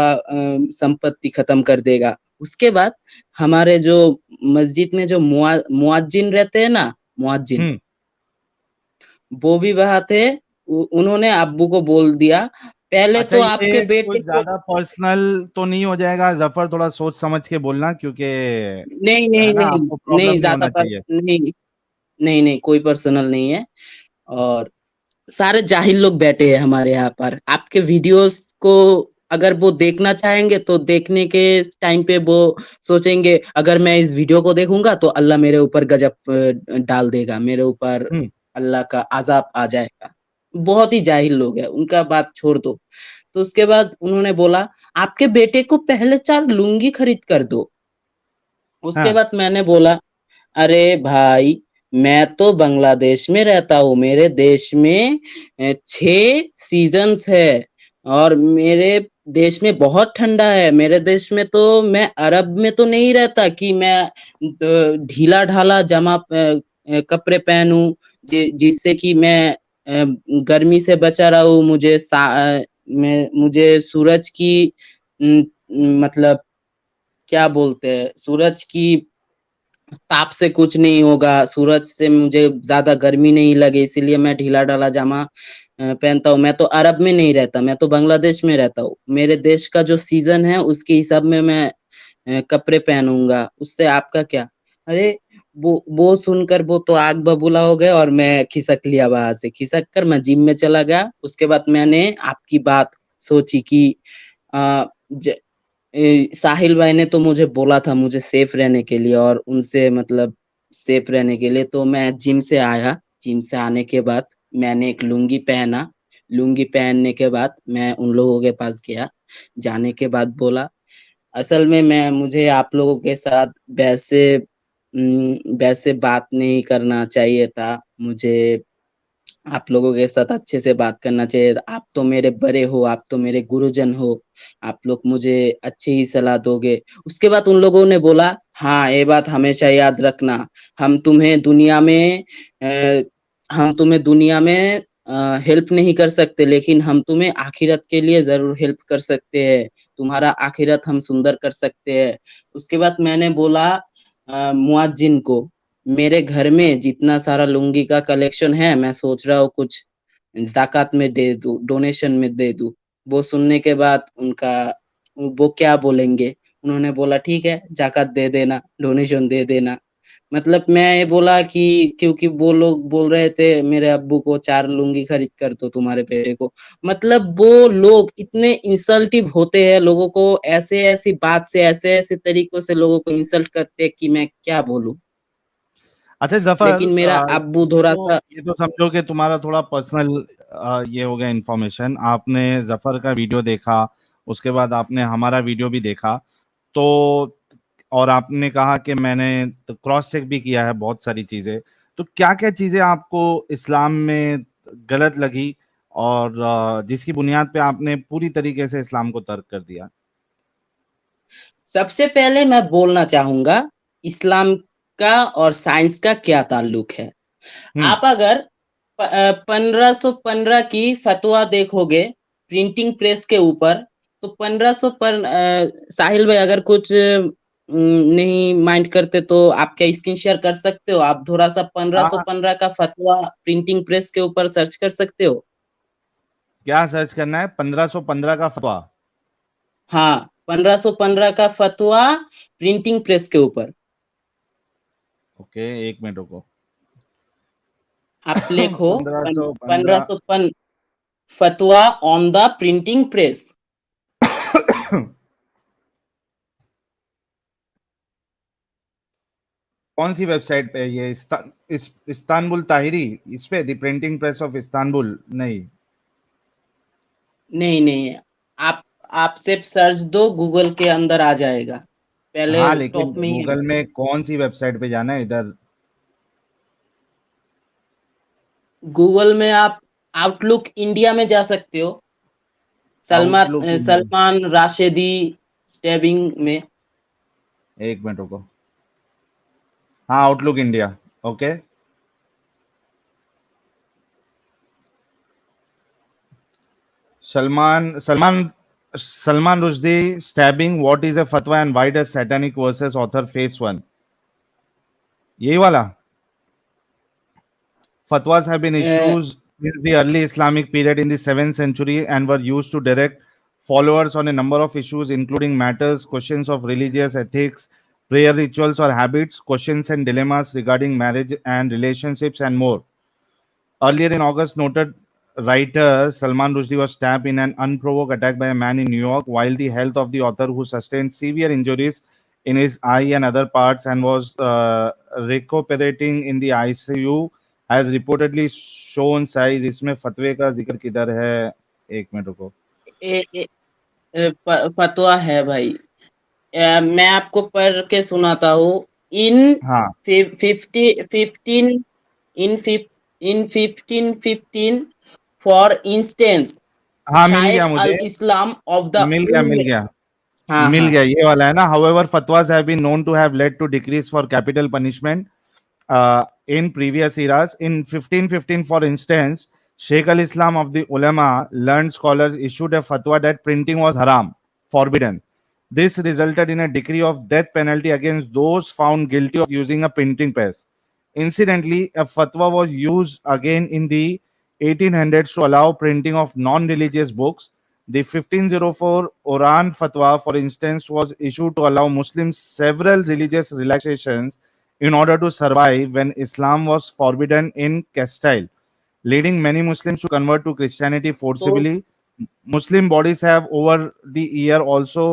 संपत्ति खत्म कर देगा।" उसके बाद हमारे जो मस्जिद में जो मुअज्जिन रहते हैं ना, मुअज्जिन, हम्म। वो भी वहाँ थे। उन्होंने अब्बू को बोल दिया, "पहले अच्छा तो आपके ये बेटे कुछ को" ज्यादा पर्सनल तो नहीं हो जाएगा जफर? थोड़ा सोच समझ के बोलना, क्योंकि नहीं, है नहीं, ना, नहीं, आपको नहीं प्रॉब्लम नहीं ज़्यादा होना पर चाहिए। नहीं, नहीं, नहीं, कोई पर्सनल नहीं है और सारे जाहिल लोग बैठे हैं हमारे यहाँ पर। आपके वीडियोज़ को अगर वो देखना चाहेंगे तो देखने के टाइम पे वो सोचेंगे अगर मैं इस वीडियो को देखूँगा तो अल्लाह मेरे ऊपर गज़ब डाल देगा, मेरे ऊपर हम्म। अल्लाह का अज़ाब आ जाएगा। बहुत ही जाहिल लोग हैं, उनका बात छोड़ दो। तो उसके बाद उन्होंने बोला, "आपके बेटे को पहले 4 लुंगी खरीद कर दो।" उसके हाँ। बाद मैंने बोला, अरे भाई, मैं तो बांग्लादेश में रहता हूँ, मेरे देश में 6 सीज़न्स है और मेरे देश में बहुत ठंडा है। मेरे देश में तो मैं अरब में तो नहीं रहता कि मैं ढीला-ढाला कपड़े पहनूँ जिससे कि मैं गर्मी से बचा रहूँ, मुझे सूरज की मतलब क्या बोलते हैं, सूरज की ताप से कुछ नहीं होगा, सूरज से मुझे ज़्यादा गर्मी नहीं लगे इसीलिए मैं ढीला-ढाला जामा पहनता हूँ। मैं तो अरब में नहीं रहता, मैं तो बांग्लादेश में रहता हूँ। मेरे देश का जो सीज़न है उसके हिसाब में मैं कपड़े पहनूँगा, उससे आपका क्या? अरे! वो सुनकर वो तो आग बबूला हो गए और मैं खिसक लिया वहाँ से। खिसक कर मैं जिम में चला गया। उसके बाद मैंने आपकी बात सोची कि अ, ज साहिल भाई ने तो मुझे बोला था मुझे सेफ रहने के लिए और उनसे मतलब सेफ रहने के लिए, तो मैं जिम से आया। जिम से आने के बाद मैंने एक लुंगी पहना। लुंगी पहनने के बाद मैं उन लोगों के पास गया। जाने के बाद बोला, असल में मैं मुझे आप लोगों के साथ वैसे बात नहीं करना चाहिए था। मुझे आप लोगों के साथ अच्छे से बात करना चाहिए। आप तो मेरे बड़े हो, आप तो मेरे गुरुजन हो, आप लोग मुझे अच्छी ही सलाह दोगे। उसके बाद उन लोगों ने बोला, हाँ ये बात हमेशा याद रखना, हम तुम्हें दुनिया में अ, हम तुम्हें दुनिया में हेल्प नहीं कर सकते, लेकिन हम तुम्हें आखिरत के लिए जरूर हेल्प कर सकते हैं। तुम्हारा आखिरत हम सुंदर कर सकते हैं। उसके बाद मैंने बोला मुअज्जिन को, मेरे घर में जितना सारा लुंगी का कलेक्शन है, मैं सोच रहा हूँ कुछ ज़कात में दे दूँ, डोनेशन में दे दूँ। वो सुनने के बाद उनका वो क्या बोलेंगे? उन्होंने बोला ठीक है, ज़कात दे देना, डोनेशन दे देना। मतलब मैं ये बोला कि क्योंकि वो लोग बोल रहे थे मेरे अब्बू को 4 लुंगी खरीद कर दो तुम्हारे बेटे को। मतलब वो लोग इतने इंसल्टिव होते हैं, लोगों को ऐसे-ऐसी बात से, ऐसे-ऐसे तरीकों से लोगों को इंसल्ट करते हैं कि मैं क्या बोलूँ? अच्छा जफर, लेकिन मेरा अब्बू थोड़ा-सा ये तो समझो कि तुम्हारा थोड़ा पर्सनल ये हो गया इन्फॉर्मेशन। आपने जफर का वीडियो देखा, उसके बाद आपने हमारा वीडियो भी देखा, तो और आपने कहा कि मैंने क्रॉस चेक भी किया है बहुत सारी चीजें। तो क्या क्या चीजें आपको इस्लाम में गलत लगी और जिसकी बुनियाद पे आपने पूरी तरीके से इस्लाम को तर्क कर दिया? सबसे पहले मैं बोलना चाहूँगा, इस्लाम का और साइंस का क्या ताल्लुक है। हम्म। आप अगर 1515 की फ़तवा देखोगे प्रिंटिंग प्रेस के ऊपर, तो 1500 पर साहिल भाई अगर कुछ नहीं माइंड करते तो आप क्या स्क्रीन शेयर कर सकते हो? आप थोड़ा-सा हाँ, 1515 का फ़तवा प्रिंटिंग प्रेस के ऊपर सर्च कर सकते हो? क्या सर्च करना है? 1515 का फतवा। हाँ, 1515 का फ़तवा प्रिंटिंग प्रेस के ऊपर। ओके, एक मिनट रुको। आप लिखो पंद्रह पन सौ पंद्रह 1505 फतवा ऑन द प्रिंटिंग प्रेस। कौन सी वेबसाइट पे है ये? इस्तानबुल ताहिरी, इस पे the printing press of Istanbul? नहीं। नहीं, नहीं, आप सिर्फ सर्च दो, गूगल के अंदर आ जाएगा। पहले हाँ, लेकिन टॉप में ही है। गूगल में कौन सी वेबसाइट पे जाना है इधर? गूगल में आप आउटलुक इंडिया में जा सकते हो। Outlook India. Salman Rushdie stabbing में। एक मिनट रुको। हाँ, Outlook India. Okay. Salman Salman Salman Rushdie stabbing, what is a fatwa and why does Satanic Verses author face one? यही वाला? Fatwas have been a, issued since the early Islamic period in the 7th century and were used to direct followers on a number of issues, including matters, questions of religious ethics, prayer rituals or habits, questions and dilemmas regarding marriage and relationships, and more. Earlier in August, noted writer Salman Rushdie was stabbed in an unprovoked attack by a man in New York, while the health of the author, who sustained severe injuries in his eye and other parts and was recuperating in the ICU, has reportedly shown signs. इसमें फतवे का जिक्र किधर है? एक minute रुको। ए, ए, फतवा है भाई। मैं आपको पढ़ के सुनाता हूँ। इन हाँ, 15 in 1515 for instance हाँ, मिल शाइख गया अल मुझे। इस्लाम ऑफ द मिल गया, मिल गया। हाँ मिल हाँ गया, ये वाला है ना? However, fatwas have been known to have led to decrees for capital punishment in previous eras. In 1515, for instance, Sheikh al Islam of the ulama, learned scholars, issued a fatwa that printing was haram, forbidden. This resulted in a decree of death penalty against those found guilty of using a printing press. Incidentally, a fatwa was used again in the 1800s to allow printing of non religious books. The 1504 Oran fatwa, for instance, was issued to allow Muslims several religious relaxations in order to survive when Islam was forbidden in Castile, leading many Muslims to convert to Christianity तो forcibly. Muslim bodies have over the year also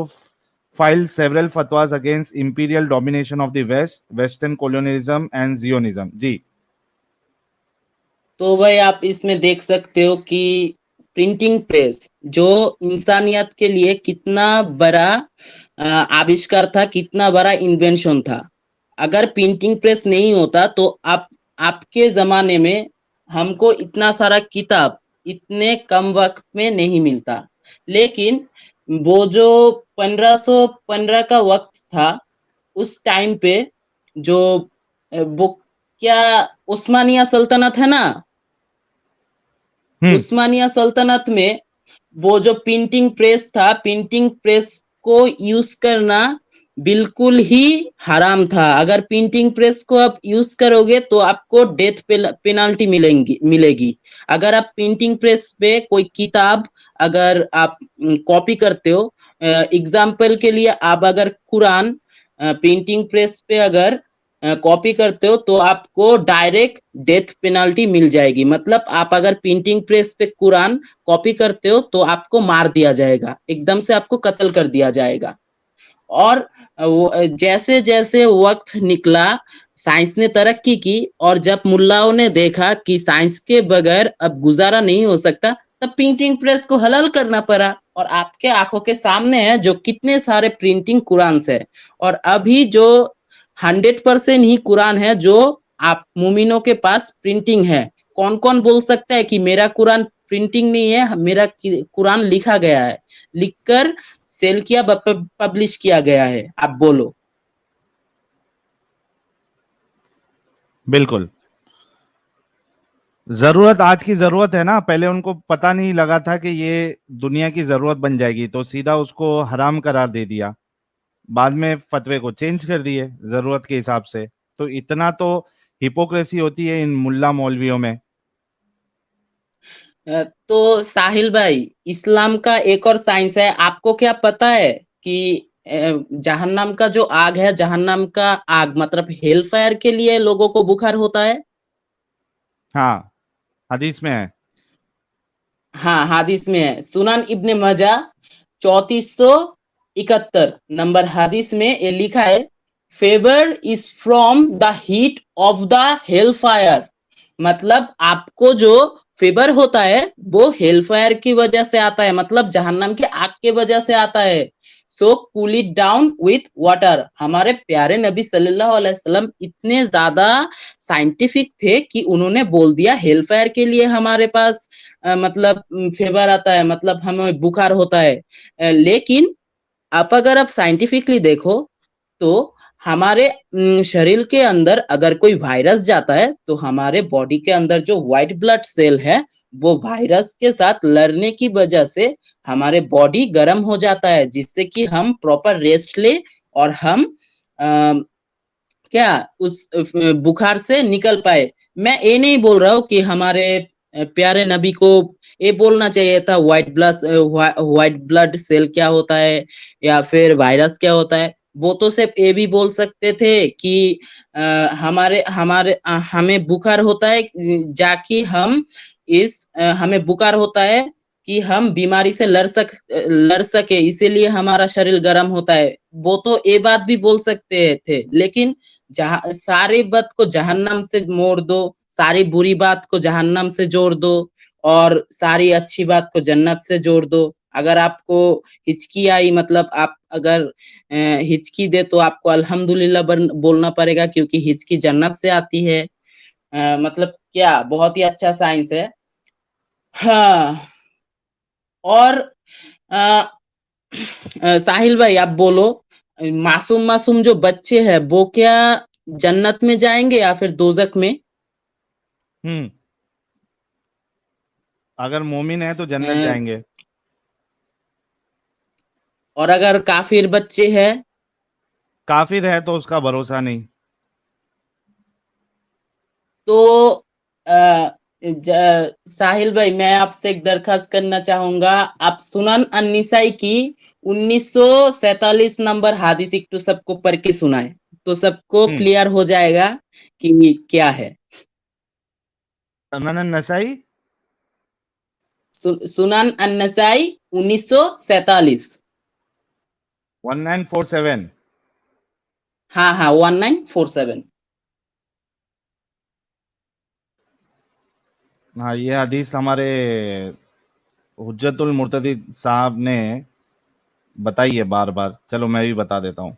filed several fatwas against imperial domination of the West, Western colonialism and Zionism. जी. तो भाई आप इसमें देख सकते हो कि printing press जो इंसानियत के लिए कितना बड़ा आविष्कार था, कितना बड़ा इन्वेंशन था। अगर प्रिंटिंग प्रेस नहीं होता तो आप आपके जमाने में हमको इतना सारा किताब इतने कम वक्त में नहीं मिलता। लेकिन वो जो 1515 का वक्त था, उस टाइम पे जो वो क्या उस्मानिया सल्तनत है ना, उस्मानिया सल्तनत में वो जो प्रिंटिंग प्रेस था, प्रिंटिंग प्रेस को यूज करना बिल्कुल ही हराम था। अगर प्रिंटिंग प्रेस को आप यूज करोगे तो आपको डेथ पेनाल्टी मिलेगी। अगर आप प्रिंटिंग प्रेस पे कोई किताब अगर आप कॉपी करते हो, एग्जाम्पल के लिए आप अगर कुरान प्रिंटिंग प्रेस पे अगर कॉपी करते हो तो आपको डायरेक्ट डेथ पेनाल्टी मिल जाएगी। मतलब आप अगर प्रिंटिंग प्रेस पे कुरान कॉपी करते हो तो आपको मार दिया जाएगा, एकदम से आपको कत्ल कर दिया जाएगा। और जैसे जैसे वक्त निकला, साइंस ने तरक्की की और जब मुल्लाओं ने देखा कि साइंस के बगैर अब गुजारा नहीं हो सकता, तब प्रिंटिंग प्रेस को हलाल करना पड़ा। और आपके आंखों के सामने है जो कितने सारे प्रिंटिंग कुरान है। और अभी जो 100% ही कुरान है जो आप मुमिनों के पास प्रिंटिंग है। कौन कौन बोल सकता है कि मेरा कुरान प्रिंटिंग नहीं है, मेरा कुरान लिखा गया है, लिखकर सेल किया, पब्लिश किया गया है? आप बोलो। बिल्कुल, जरूरत आज की जरूरत है ना, पहले उनको पता नहीं लगा था कि ये दुनिया की जरूरत बन जाएगी, तो सीधा उसको हराम करार दे दिया, बाद में फतवे को चेंज कर दिए जरूरत के हिसाब से। तो इतना तो हिपोक्रेसी होती है इन मुल्ला मौलवियों में। तो साहिल भाई, इस्लाम का एक और साइंस है, आपको क्या पता है कि जहन्नम का जो आग है, जहन्नम का आग मतलब हेल फायर के लिए लोगों को बुखार होता है? हाँ, हदीस में है। हाँ, हादिस में है। सुनन इब्ने मजा 3471 नंबर हादिस में ये लिखा है, favour is from the heat of the hell fire. मतलब आपको जो फेवर होता है वो हेल फायर की वजह से आता है, मतलब जहन्नम की आग के वजह से आता है। So cool it down with water. हमारे प्यारे नबी सल्लल्लाहु अलैहि वसल्लम इतने ज्यादा साइंटिफिक थे कि उन्होंने बोल दिया हेल फायर के लिए हमारे पास मतलब फेवर आता है, मतलब हमें बुखार होता है। लेकिन आप अगर आप साइंटिफिकली देखो तो हमारे शरीर के अंदर अगर कोई वायरस जाता है तो हमारे बॉडी के अंदर जो व्हाइट ब्लड सेल है वो वायरस के साथ लड़ने की वजह से हमारे बॉडी गर्म हो जाता है, जिससे कि हम प्रॉपर रेस्ट ले और हम क्या उस बुखार से निकल पाए। मैं ये नहीं बोल रहा हूँ कि हमारे प्यारे नबी को ये बोलना चाहिए था व्हाइट ब्लड सेल क्या होता है या फिर वायरस क्या होता है। वो तो सिर्फ ये भी बोल सकते थे कि हमारे हमारे हमें बुखार होता है, जाकि हम हमें बुखार होता है कि हम बीमारी से लड़ सके, इसीलिए हमारा शरीर गर्म होता है। वो तो ये बात भी बोल सकते थे, लेकिन सारी बात को जहन्नम से मोड़ दो, सारी बुरी बात को जहन्नम से जोड़ दो और सारी अच्छी बात को जन्नत से जोड़ दो। अगर आपको हिचकी आई, मतलब आप अगर हिचकी दे तो आपको अल्हम्दुलिल्लाह बोलना पड़ेगा, क्योंकि हिचकी जन्नत से आती है। मतलब क्या बहुत ही अच्छा साइंस है। हाँ। और अ, साहिल भाई आप बोलो, मासूम मासूम जो बच्चे हैं वो क्या जन्नत में जाएंगे या फिर दोजक में? हम्म, अगर मोमिन है तो जन्नत अ, जाएंगे। और अगर काफिर बच्चे हैं? काफिर है तो उसका भरोसा नहीं। तो साहिल भाई, मैं आपसे एक दरखास्त करना चाहूंगा, आप सुनन अन्निसाई की 1947 नंबर हादिस एक तो सबको पढ़ के सुनाए, तो सबको हम्म, क्लियर हो जाएगा कि क्या है। सुनन नसाई। सुनन अन्नसाई 1947। 1947। हाँ हाँ 1947। हाँ, ये हदीस हमारे हुज्जतुल मुर्तदी साहब ने बताई है बार बार। चलो मैं भी बता देता हूँ।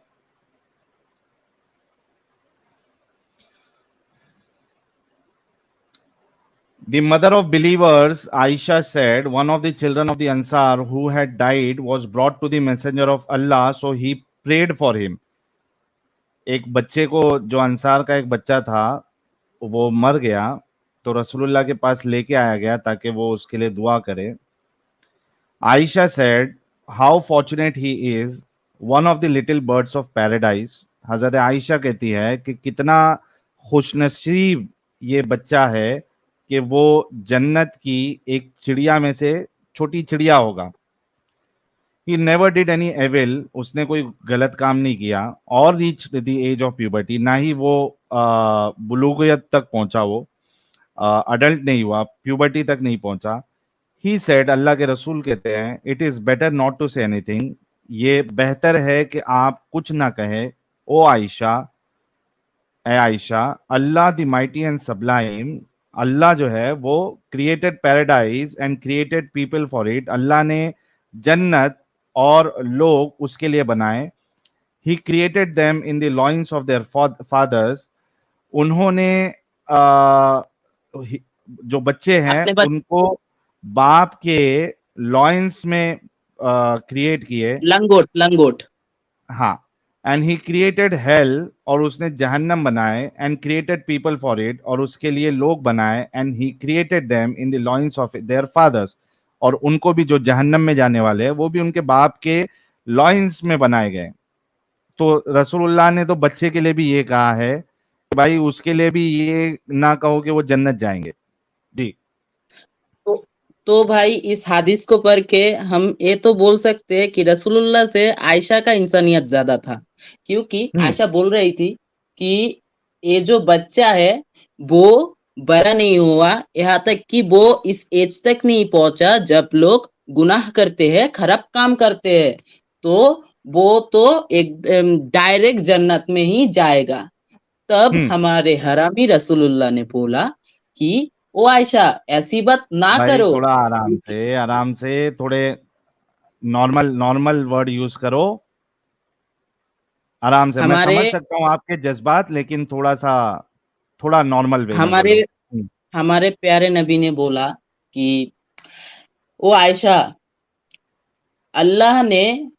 The mother of believers, Aisha said, one of the children of the Ansar who had died was brought to the messenger of Allah, so he prayed for him. एक बच्चे को, जो अंसार का एक बच्चा था, वो मर गया, तो रसूलुल्लाह के पास लेके आया गया ताकि वो उसके लिए दुआ करे। Aisha said, how fortunate he is, one of the little birds of paradise. हजरत आयशा कहती है कि कितना खुशनसीब ये बच्चा है कि वो जन्नत की एक चिड़िया में से छोटी चिड़िया होगा। He never did any evil, उसने कोई गलत काम नहीं किया। और reached the age of puberty, ना ही वो बुलूगियत तक पहुंचा, वो अडल्ट नहीं हुआ, प्यूबर्टी तक नहीं पहुंचा। ही सेड, अल्लाह के रसूल कहते हैं, it is better not to say anything, ये बेहतर है कि आप कुछ ना कहें। ओ आयशा, ए Aisha, Allah the mighty and sublime, Allah जो है वो created paradise and created people for it, Allah ने जन्नत और लोग उसके लिए बनाए। He created them in the loins of their fathers, उन्होंने जो बच्चे हैं आपने उनको बाप के लॉइंस में क्रिएट किए। लंगोट लंगोट। हाँ, एंड ही क्रिएटेड हेल, और उसने जहन्नम बनाए, and created people for it, और उसके लिए लोग बनाए। And he created them in the loins of their fathers, और उनको भी जो जहन्नम में जाने वाले हैं वो भी उनके बाप के लॉइंस में बनाए गए। तो रसूलुल्लाह ने तो बच्चे के लिए भी ये कहा है कि भाई उसके लिए भी ये ना कहो कि वो जन्नत जाएंगे। जी, तो भाई इस हादिस को पढ़ के हम ये तो बोल सकते हैं कि रसूलुल्लाह से आयशा का इंसानियत ज्यादा था, क्योंकि आयशा बोल रही थी कि ये जो बच्चा है वो बड़ा नहीं हुआ, यहाँ तक कि वो इस एज तक नहीं पहुंचा जब लोग गुनाह करते हैं, खराब काम करते हैं, तो वो तो एक डायरेक्ट जन्नत में ही जाएगा। तब हमारे हरामी रसूलुल्लाह ने बोला कि ओ आयशा, ऐसी बात ना भाई करो। थोड़ा आराम से थोड़े नॉर्मल नॉर्मल वर्ड यूज करो। आराम से, मैं हमारे समझ सकता हूँ आपके जज्बात, लेकिन थोड़ा नॉर्मल वे में हमारे बोलो। हमारे प्यारे नबी ने बोला कि ओ आयशा, अल्लाह ने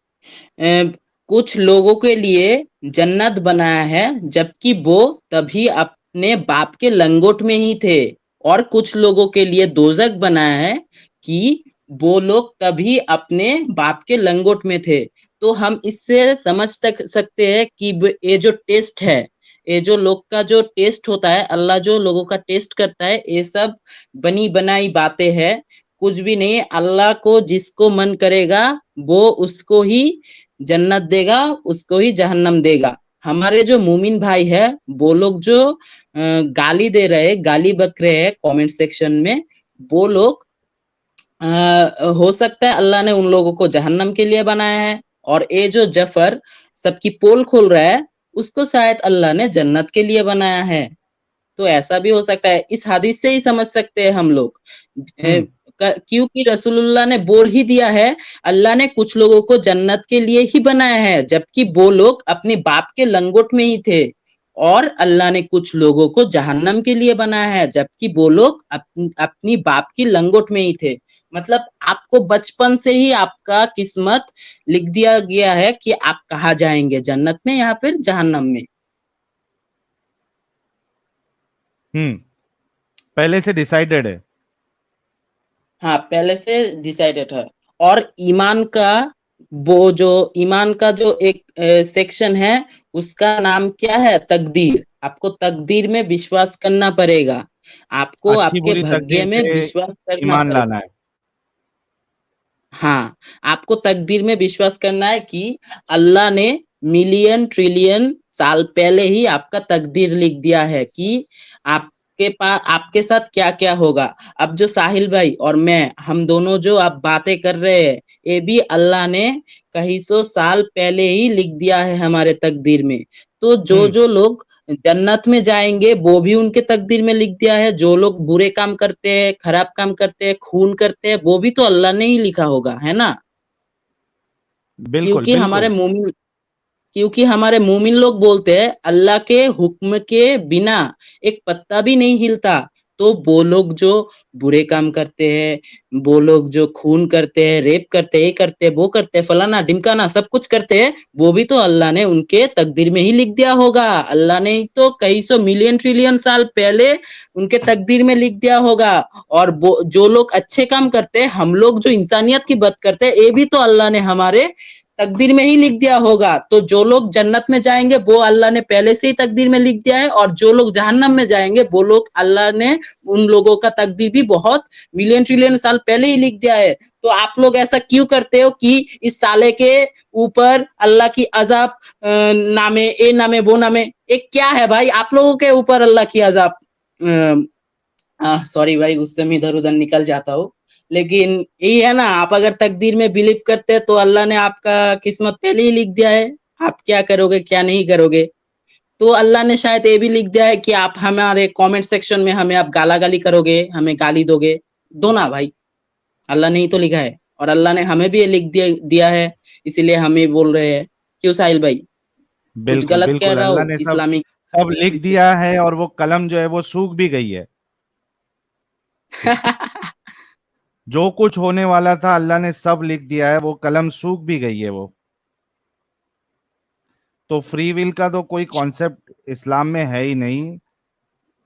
कुछ लोगों के लिए जन्नत बनाया है जबकि वो तभी अपने बाप के लंगोट में ही थे, और कुछ लोगों के लिए दोजख बनाया है कि वो लोग तभी अपने बाप के लंगोट में थे। तो हम इससे समझ सकते हैं कि ये जो टेस्ट है, ये जो लोग का जो टेस्ट होता है, अल्लाह जो लोगों का टेस्ट करता है, ये सब बनी बनाई बातें हैं, कुछ भी नहीं। अल्लाह को जिसको मन करेगा वो उसको ही जन्नत देगा, उसको ही जहन्नम देगा। हमारे जो मुमिन भाई है वो लोग जो गाली दे रहे, गाली बक रहे हैं कमेंट सेक्शन में, वो लोग हो सकता है अल्लाह ने उन लोगों को जहन्नम के लिए बनाया है, और ये जो जफर सबकी पोल खोल रहा है उसको शायद अल्लाह ने जन्नत के लिए बनाया है। तो ऐसा भी हो सकता है, इस हदीस से ही समझ सकते हैं हम लोग। क्योंकि रसूलुल्लाह ने बोल ही दिया है, अल्लाह ने कुछ लोगों को जन्नत के लिए ही बनाया है जबकि वो लोग अपने बाप के लंगोट में ही थे, और अल्लाह ने कुछ लोगों को जहन्नम के लिए बनाया है जबकि वो लोग अपनी बाप की लंगोट में ही थे। मतलब आपको बचपन से ही आपका किस्मत लिख दिया गया है कि आप कहाँ जाएंगे, जन्नत में या फिर जहन्नम में। पहले से डिसाइडेड है। हाँ, पहले से डिसाइडेड है। और ईमान का जो एक सेक्शन है उसका नाम क्या है? तकदीर। आपको तकदीर में विश्वास करना पड़ेगा, आपको अच्छी आपके बुरी भाग्य तकदीर में पे विश्वास करना ईमान पड़ेगा। लाना है। हाँ, आपको तकदीर में विश्वास करना है कि अल्लाह ने मिलियन ट्रिलियन साल पहले ही आपका तकदीर लिख दिया है कि आप आपके साथ क्या क्या होगा। अब जो साहिल भाई और मैं, हम दोनों जो अब बातें कर रहे हैं, ये भी अल्लाह ने कई सौ साल पहले ही लिख दिया है हमारे तकदीर में। तो जो जो लोग जन्नत में जाएंगे वो भी उनके तकदीर में लिख दिया है, जो लोग बुरे काम करते हैं, खराब काम करते हैं, खून करते हैं, वो भी तो अल्लाह ने ही लिखा होगा, है ना। बिल्कुल क्योंकि हमारे बिल्कुल। मोमिन क्योंकि हमारे मोमिन लोग बोलते हैं अल्लाह के हुक्म के बिना एक पत्ता भी नहीं हिलता। तो वो लोग जो बुरे काम करते हैं, वो लोग जो खून करते हैं, रेप करते हैं, ये करते हैं, वो करते हैं, फलाना ढिमकाना सब कुछ करते हैं, वो भी तो अल्लाह ने उनके तकदीर में ही लिख दिया होगा। अल्लाह ने ही तो कई सौ मिलियन ट्रिलियन साल पहले उनके तकदीर में लिख दिया होगा। और वो जो लोग अच्छे काम करते हैं, हम लोग जो इंसानियत की बात करते हैं, ये भी तो अल्लाह ने हमारे तकदीर में ही लिख दिया होगा। तो जो लोग जन्नत में जाएंगे वो अल्लाह ने पहले से ही तकदीर में लिख दिया है, और जो लोग जहन्नम में जाएंगे वो लोग अल्लाह ने उन लोगों का तकदीर भी बहुत मिलियन ट्रिलियन साल पहले ही लिख दिया है। तो आप लोग ऐसा क्यों करते हो कि इस साले के ऊपर अल्लाह की अजाब नामे, ए नामे, वो नामे, एक क्या है भाई आप लोगों के ऊपर अल्लाह की अजाब। सॉरी भाई, उससे मैं इधर उधर निकल जाता हूँ। लेकिन यही है ना, आप अगर तकदीर में बिलीव करते हैं तो अल्लाह ने आपका किस्मत पहले ही लिख दिया है, आप क्या करोगे क्या नहीं करोगे। तो अल्लाह ने शायद ये भी लिख दिया है कि आप हमारे कमेंट सेक्शन में हमें आप गाला गाली करोगे, हमें गाली दोगे, दो ना भाई। अल्लाह ने ही तो लिखा है, और अल्लाह ने हमें भी ये लिख दिया है, इसीलिए हम ये बोल रहे हैं। क्यों साहिल भाई, कुछ बिल्कुल गलत कह बिल्कुल, रहा अल्लाह हो ने सब इस्लामिक? सब लिख दिया है, और वो कलम जो है वो सूख भी गई है। जो कुछ होने वाला था अल्लाह ने सब लिख दिया है, वो कलम सूख भी गई है वो। तो फ्री विल का तो कोई कॉन्सेप्ट इस्लाम में है ही नहीं।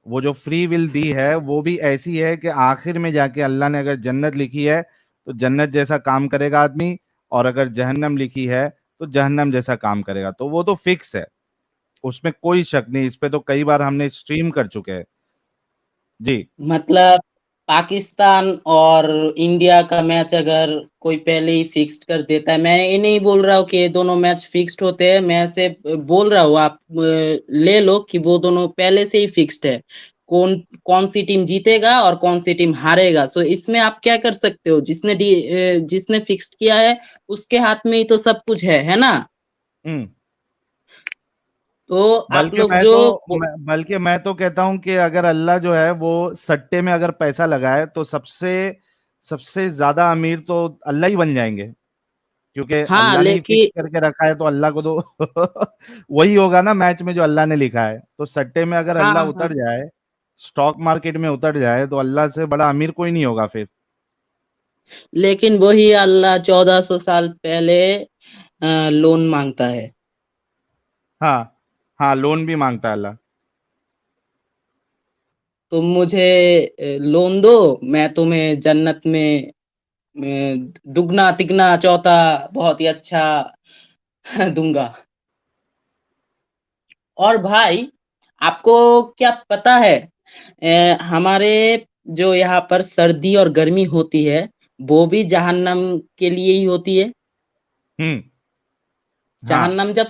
वो जो फ्री विल दी है वो भी ऐसी है कि आखिर में जाके अल्लाह ने अगर जन्नत लिखी है तो जन्नत जैसा काम करेगा आदमी, और अगर जहन्नम लिखी है तो जहन्नम जैसा काम करेगा। तो वो तो फिक्स है, उसमें कोई शक नहीं। इस पे तो कई बार हमने स्ट्रीम कर चुके हैं। जी। मतलब पाकिस्तान और इंडिया का मैच अगर कोई पहले ही फिक्स्ड कर देता है, मैं ये नहीं बोल रहा हूँ कि ये दोनों मैच फिक्स्ड होते हैं, मैं ऐसे बोल रहा हूँ, आप ले लो कि वो दोनों पहले से ही फिक्स्ड है, कौन कौन सी टीम जीतेगा और कौन सी टीम हारेगा। सो इसमें आप क्या कर सकते हो, जिसने फिक्स्ड किया है उसके हाथ में ही तो सब कुछ है ना। हम्म। तो आप बल्कि लोग मैं जो तो बल्कि मैं तो कहता हूं कि अगर अल्लाह जो है वो सट्टे में अगर पैसा लगाए तो सबसे सबसे ज्यादा अमीर तो अल्लाह ही बन जाएंगे, क्योंकि हाँ अल्लाह ने ही फिक्स लेकिन करके रखा है, तो अल्लाह को तो वही होगा ना मैच में जो अल्लाह ने लिखा है। तो सट्टे में अगर हाँ अल्लाह हाँ, उतर जाए, स्टॉक मार्केट में उतर जाए, तो अल्लाह से बड़ा अमीर कोई नहीं होगा फिर। लेकिन वही अल्लाह 1400 साल पहले लोन मांगता है। हाँ हाँ, लोन भी मांगता है अल्लाह। तुम मुझे लोन दो, मैं तुम्हें जन्नत में दुगना तिगना चौथा बहुत ही अच्छा दूंगा। और भाई, आपको क्या पता है, हमारे जो यहाँ पर सर्दी और गर्मी होती है वो भी जहन्नम के लिए ही होती है। हम्म। हाँ। जहन्नम जब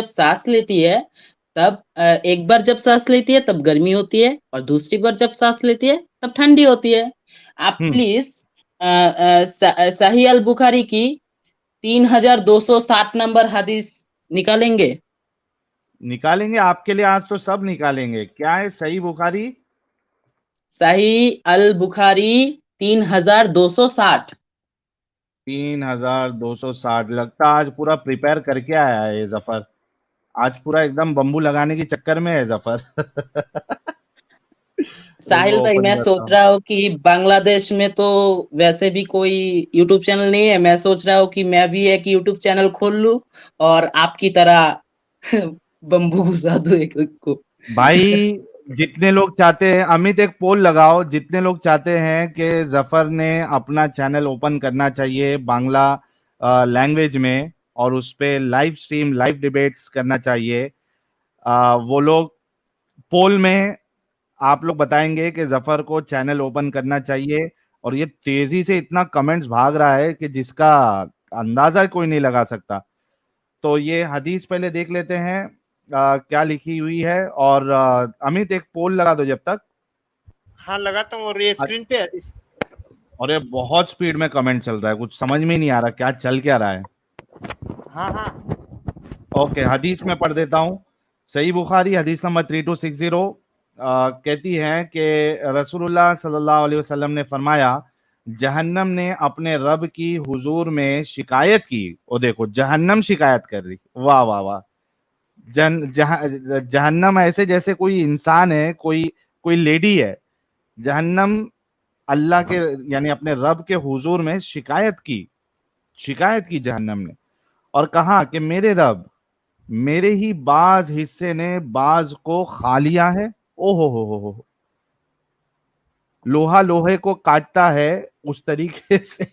सांस लेती है, तब एक बार जब सांस लेती है तब गर्मी होती है, और दूसरी बार जब सांस लेती है तब ठंडी होती है। आप हम्म। प्लीज सही अल बुखारी की 3260 नंबर हदीस निकालेंगे। निकालेंगे आपके लिए, आज तो सब निकालेंगे। क्या है सही बुखारी? सही अल बुखारी 3260। 3260। लगता आज पूरा प्रिपेयर करके आया है ये जफर। आज पूरा एकदम बम्बू लगाने के चक्कर में है जफर। रुको साहिल भाई, ओपन मैं सोच करता हूँ। रहा हूँ कि बांग्लादेश में तो वैसे भी कोई यूट्यूब चैनल नहीं है, मैं सोच रहा हूँ कि मैं भी एक यूट्यूब चैनल खोल लूँ और आपकी तरह बम्बू घुसा दूं एक को। भाई जितने लोग चाहते हैं, अमित एक पोल लगाओ, जितने लोग चाहते हैं कि जफर ने अपना चैनल ओपन करना चाहिए बांग्ला लैंग्वेज में, और उस पे लाइव स्ट्रीम लाइव डिबेट्स करना चाहिए, वो लोग पोल में आप लोग बताएंगे कि जफर को चैनल ओपन करना चाहिए। और ये तेजी से इतना कमेंट्स भाग रहा है कि जिसका अंदाजा कोई नहीं लगा सकता। तो ये हदीस पहले देख लेते हैं। क्या लिखी हुई है। और अमित एक पोल लगा दो जब तक। हाँ लगाता हूँ, और ये स्क्रीन पे है हदीस। और ये बहुत स्पीड में कमेंट चल रहा है, कुछ समझ में नहीं आ रहा क्या चल क्या रहा है। हाँ हाँ ओके, हदीस में पढ़ देता हूँ। सही बुखारी हदीस नंबर 3260 कहती है कि रसूलुल्लाह सल्लल्लाहु अलैहि वसल्लम ने फरमाया, जहन्नम ने अपने रब की हुजूर में शिकायत की। ओ देखो, जहन्नम शिकायत कर रही, वाह वाह वाह। जहन्नम ऐसे जैसे कोई इंसान है, कोई कोई लेडी है। जहन्नम अल्लाह के यानी अपने रब के हुजूर में शिकायत की जहन्नम ने, और कहा कि मेरे रब, मेरे ही बाज हिस्से ने बाज को खा लिया है। ओहो हो, लोहा लोहे को काटता है उस तरीके से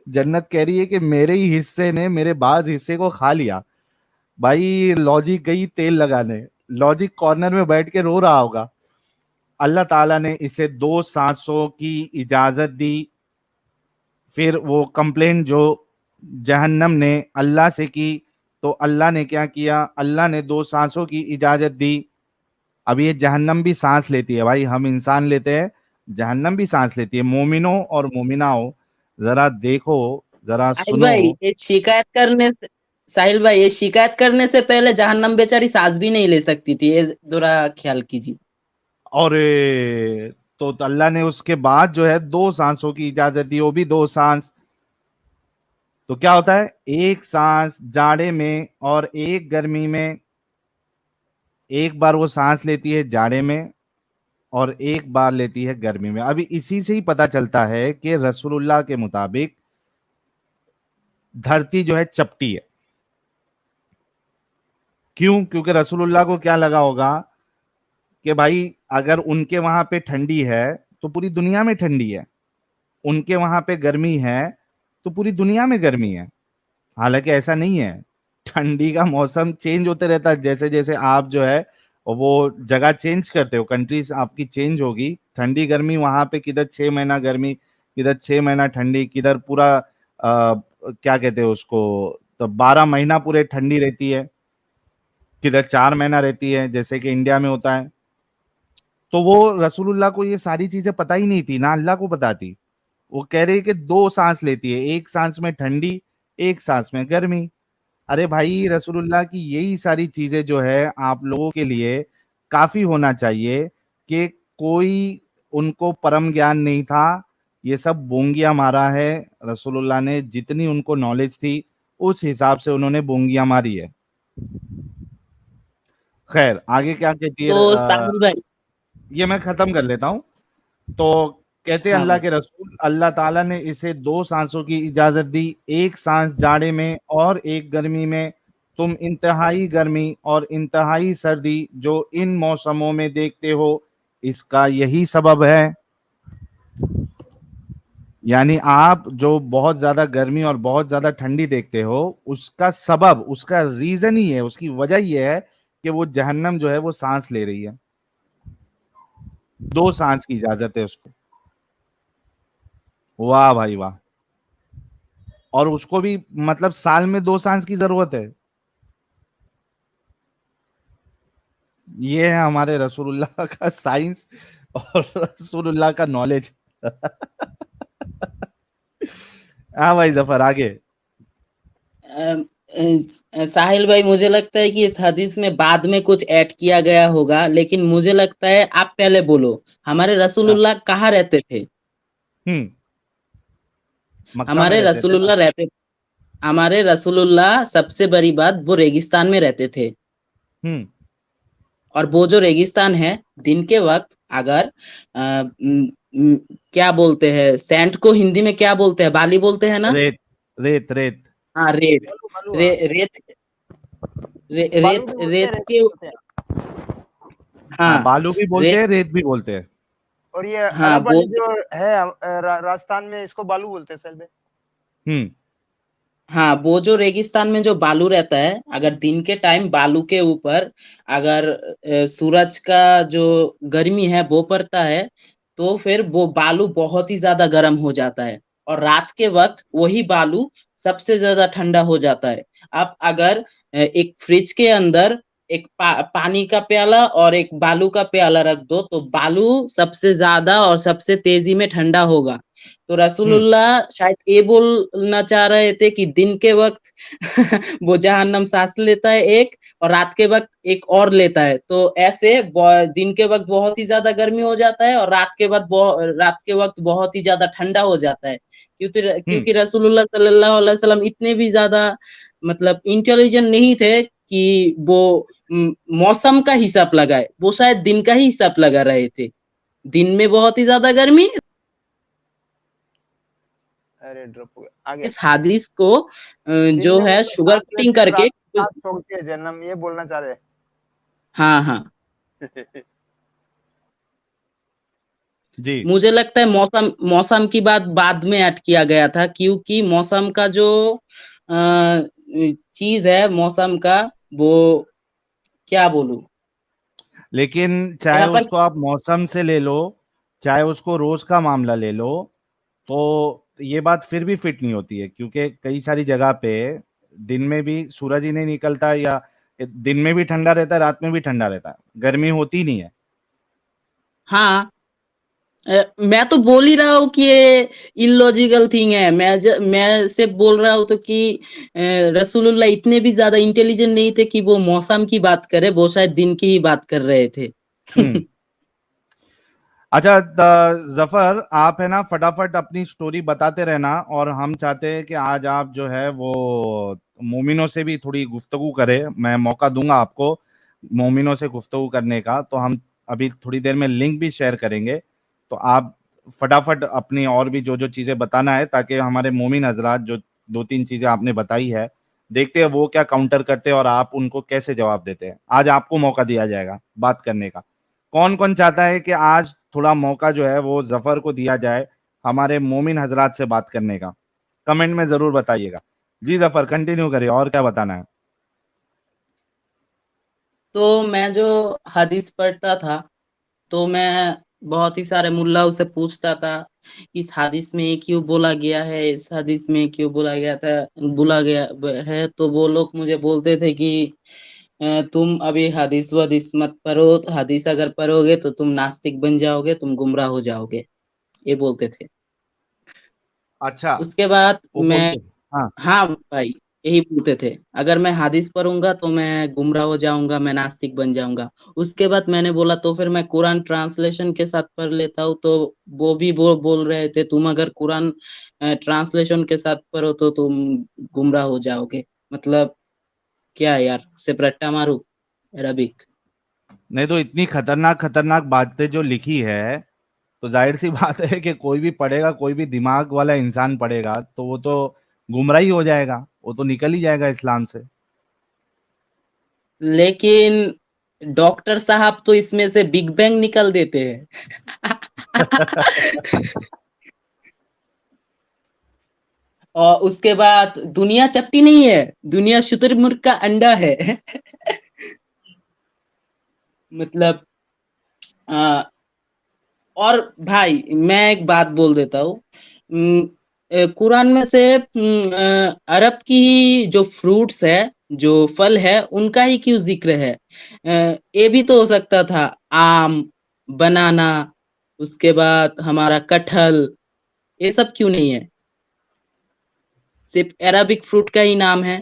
जन्नत कह रही है कि मेरे ही हिस्से ने मेरे बाज हिस्से को खा लिया। भाई लॉजिक गई तेल लगाने, लॉजिक कॉर्नर में बैठ के रो रहा होगा। अल्लाह ताला ने इसे 2 सांसों की इजाजत दी। फिर वो कंप्लेंट जो जहन्नम ने अल्लाह से की, तो अल्लाह ने क्या किया, अल्लाह ने 2 सांसों की इजाजत दी। अब ये जहन्नम भी सांस लेती है भाई, हम इंसान लेते हैं, जहन्नम भी सांस लेती है। मोमिनो और मोमिनाओं, जरा देखो, जरा साहिल सुनो। भाई ये शिकायत करने से साहिल भाई ये शिकायत करने से पहले जहन्नम बेचारी सांस भी नहीं ले सकती थी, ये जरा ख्याल कीजिए। और तो अल्लाह ने उसके बाद जो है 2 सांसों की इजाजत दी, वो भी 2 सांस। तो क्या होता है, एक सांस जाड़े में और एक गर्मी में। एक बार वो सांस लेती है जाड़े में और एक बार लेती है गर्मी में। अभी इसी से ही पता चलता है कि रसूलुल्लाह के मुताबिक धरती जो है चपटी है। क्यों? क्योंकि रसूलुल्लाह को क्या लगा होगा कि भाई अगर उनके वहां पे ठंडी है तो पूरी दुनिया में ठंडी है, उनके वहां पे गर्मी है तो पूरी दुनिया में गर्मी है। हालांकि ऐसा नहीं है, ठंडी का मौसम चेंज होते रहता है। जैसे जैसे आप जो है वो जगह चेंज करते हो, कंट्रीज आपकी चेंज होगी, ठंडी गर्मी वहां पे किधर 6 महीना गर्मी, किधर 6 महीना ठंडी, किधर पूरा क्या कहते हैं उसको, तो 12 महीना पूरे ठंडी रहती है, किधर 4 महीना रहती है जैसे कि इंडिया में होता है। तो वो रसूलुल्लाह को ये सारी चीजें पता ही नहीं थी, ना अल्लाह को पता थी। वो कह रही है कि 2 सांस लेती है, एक सांस में ठंडी, एक सांस में गर्मी। अरे भाई रसूलुल्लाह की यही सारी चीजें जो है आप लोगों के लिए काफी होना चाहिए कि कोई उनको परम ज्ञान नहीं था, ये सब बोंगिया मारा है। रसूलुल्लाह ने जितनी उनको नॉलेज थी उस हिसाब से उन्होंने बोंगिया मारी है। खैर आगे क्या कहती है, तो साहिल भाई, ये मैं खत्म कर लेता हूं। तो कहते हैं हाँ अल्लाह भाई, के रसूल, अल्लाह ताला ने इसे 2 सांसों की इजाजत दी, एक सांस जाड़े में और एक गर्मी में। तुम इंतहाई गर्मी और इंतहाई सर्दी जो इन मौसमों में देखते हो, इसका यही सबब है। यानी आप जो बहुत ज्यादा गर्मी और बहुत ज्यादा ठंडी देखते हो, उसका सबब, उसका रीजन ही है, उसकी वजह ये है कि वो जहन्नम जो है वो सांस ले रही है। 2 सांस की इजाजत है उसको। वाह भाई वाह। और उसको भी मतलब साल में 2 सांस की जरूरत है। ये है हमारे रसूलुल्लाह का साइंस और रसूलुल्लाह का नॉलेज। हाँ भाई जफर आगे। साहिल भाई मुझे लगता है कि इस हदीस में बाद में कुछ ऐड किया गया होगा, लेकिन मुझे लगता है आप पहले बोलो, हमारे हाँ, रसूलुल्लाह कहाँ रहते थे? हम्म, मक्का में हमारे रहते थे ना। रसूलुल्लाह रहते हमारे रसूलुल्लाह सबसे बड़ी बात, वो रेगिस्तान में रहते थे। हम्म, और वो जो रेगिस्तान है, दिन के वक्त अगर क्या बोलते हैं सैंड को, हिंदी में क्या बोलते हैं, बाली बोलते हैं ना? रेत, रेत रेत। हाँ रेत। बालू बालू, रे, हाँ रेत बालू रेत भी बोलते हैं, रेत रेत के, भी बोलते हैं। हाँ, हाँ बालू भी बोलते हैं, रेत भी बोलते हैं। और ये हाँ अरब वो, वाली जो है राजस्थान में, इसको बालू बोलते हैं सेल में। हम्म, हाँ वो जो रेगिस्तान में जो बालू रहता है, अगर दिन के टाइम बालू के ऊपर अगर सूरज का जो गर्मी है वो पड़ता है, तो फिर वो बालू बहुत ही ज्यादा गर्म हो जाता है, और रात के वक्त वही बालू सबसे ज्यादा ठंडा हो जाता है। आप अगर एक फ्रिज के अंदर एक पानी का प्याला और एक बालू का प्याला रख दो, तो बालू सबसे ज्यादा और सबसे तेजी में ठंडा होगा। तो रसूलुल्लाह शायद ये बोलना चाह रहे थे कि दिन के वक्त वो जहन्नम सांस लेता है एक, और रात के वक्त एक और लेता है। तो ऐसे दिन के वक्त बहुत ही ज्यादा गर्मी हो जाता है और रात के वक्त बहुत ही ज्यादा ठंडा हो जाता है। क्योंकि रसूलुल्लाह सल्लल्लाहु अलैहि वसल्लम इतने भी ज्यादा मतलब इंटेलिजेंट नहीं थे कि वो मौसम का हिसाब लगाए, वो शायद दिन का ही हिसाब लगा रहे थे। दिन में बहुत ही ज्यादा गर्मी, अरे ड्रॉप हो गया, आ गया। इस हादिस को दिन जो में है मतलब शुगर सांस कटिंग लेते हैं और करके, रात में सांस छोड़ते हैं जहन्नम, ये बोलना चाह रहे हाँ हाँ, हैं। जी। मुझे लगता है मौसम की बात बाद में ऐड किया गया था, क्योंकि मौसम का जो चीज है मौसम का, वो क्या बोलूं, लेकिन चाहे यहाँ पर उसको आप मौसम से ले लो, चाहे उसको रोज का मामला ले लो, तो ये बात फिर भी फिट नहीं होती है, क्योंकि कई सारी जगह पे दिन में भी सूरज ही नहीं निकलता, या दिन में भी ठंडा रहता है, रात में भी ठंडा रहता है, गर्मी होती नहीं है। हाँ, मैं तो बोल ही रहा हूँ कि ये इलॉजिकल थिंग है। मैं सिर्फ बोल रहा हूँ तो कि रसूलुल्लाह इतने भी ज्यादा इंटेलिजेंट नहीं थे कि वो मौसम की बात करे, वो शायद दिन की ही बात कर रहे थे। अच्छा, जफर, आप है ना फटाफट अपनी स्टोरी बताते रहना, और हम चाहते हैं कि आज आप जो है वो मोमिनों से भी थोड़ी गुफ्तगू करें। मैं मौका दूंगा आपको मोमिनों से गुफ्तगू करने का, तो हम अभी थोड़ी देर में लिंक भी शेयर करेंगे, तो आप फटाफट अपनी और भी जो जो चीज़ें बताना है, ताकि हमारे मोमिन हजरात जो दो तीन चीज़ें आपने बताई है, देखते हैं वो क्या काउंटर करते हैं और आप उनको कैसे जवाब देते हैं। आज आपको मौका दिया जाएगा बात करने का। कौन कौन चाहता है कि आज थोड़ा मौका जो है वो जफर को दिया जाए हमारे मोमिन हजरात से बात करने का? कमेंट में जरूर बताइएगा। जी जफर, कंटिन्यू करिए, और क्या बताना है? तो मैं जो हदीस पढ़ता था, तो मैं बहुत ही सारे मुल्लाओं से पूछता था, इस हदीस में ये क्यों बोला गया है, इस हदीस में क्यों बोला गया है। तो वो लोग मुझे बोलते थे कि तुम अभी हदीस वदीस मत पढ़ो, हदीस अगर पढ़ोगे तो तुम नास्तिक बन जाओगे, तुम गुमराह हो जाओगे, ये बोलते थे। अच्छा, उसके बाद वो मैं, बोलते। हाँ। हाँ भाई, यही बोलते थे, अगर मैं हादिस पढ़ूंगा तो मैं गुमराह हो जाऊंगा, मैं नास्तिक बन जाऊंगा। उसके बाद मैंने बोला तो फिर मैं कुरान ट्रांसलेशन के साथ पढ़ लेता हूँ। तो वो भी बोल रहे थे, तुम अगर कुरान ट्रांसलेशन के साथ पढ़ो तो तुम गुमराह हो जाओगे। मतलब क्या यार, सिर्फ रट्टा मारू अरबिक। नहीं तो इतनी खतरनाक खतरनाक बातें जो लिखी है, तो जाहिर सी बात है कि कोई भी पढ़ेगा, कोई भी दिमाग वाला इंसान पढ़ेगा, तो वो तो गुमराह ही हो जाएगा, वो तो निकल ही जाएगा इस्लाम से। लेकिन डॉक्टर साहब तो इसमें से बिग बैंग निकल देते हैं। और उसके बाद दुनिया चपटी नहीं है, दुनिया शुतुरमुर्ग का अंडा है। मतलब और भाई मैं एक बात बोल देता हूँ, कुरान में से अरब की जो फ्रूट्स है, जो फल है, उनका ही क्यों जिक्र है? ये भी तो हो सकता था, आम, बनाना, उसके बाद हमारा कटहल, ये सब क्यों नहीं है? सिर्फ अरबिक फ्रूट का ही नाम है।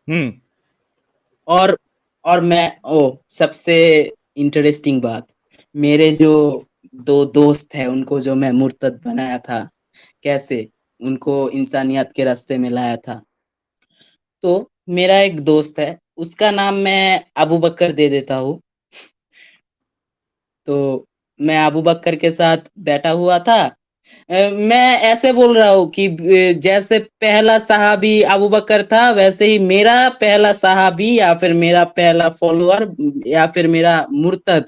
हम्म। और मैं सबसे इंटरेस्टिंग बात, मेरे जो दो दोस्त है उनको जो मैं मुर्तद बनाया था, कैसे उनको इंसानियत के रास्ते में लाया था। तो मेरा एक दोस्त है, उसका नाम मैं अबू बकर दे देता हूँ। तो मैं अबू बकर के साथ बैठा हुआ था। मैं ऐसे बोल रहा हूँ कि जैसे पहला सहाबी अबू बकर था, वैसे ही मेरा पहला सहाबी या फिर मेरा पहला फॉलोअर या फिर मेरा मुर्तद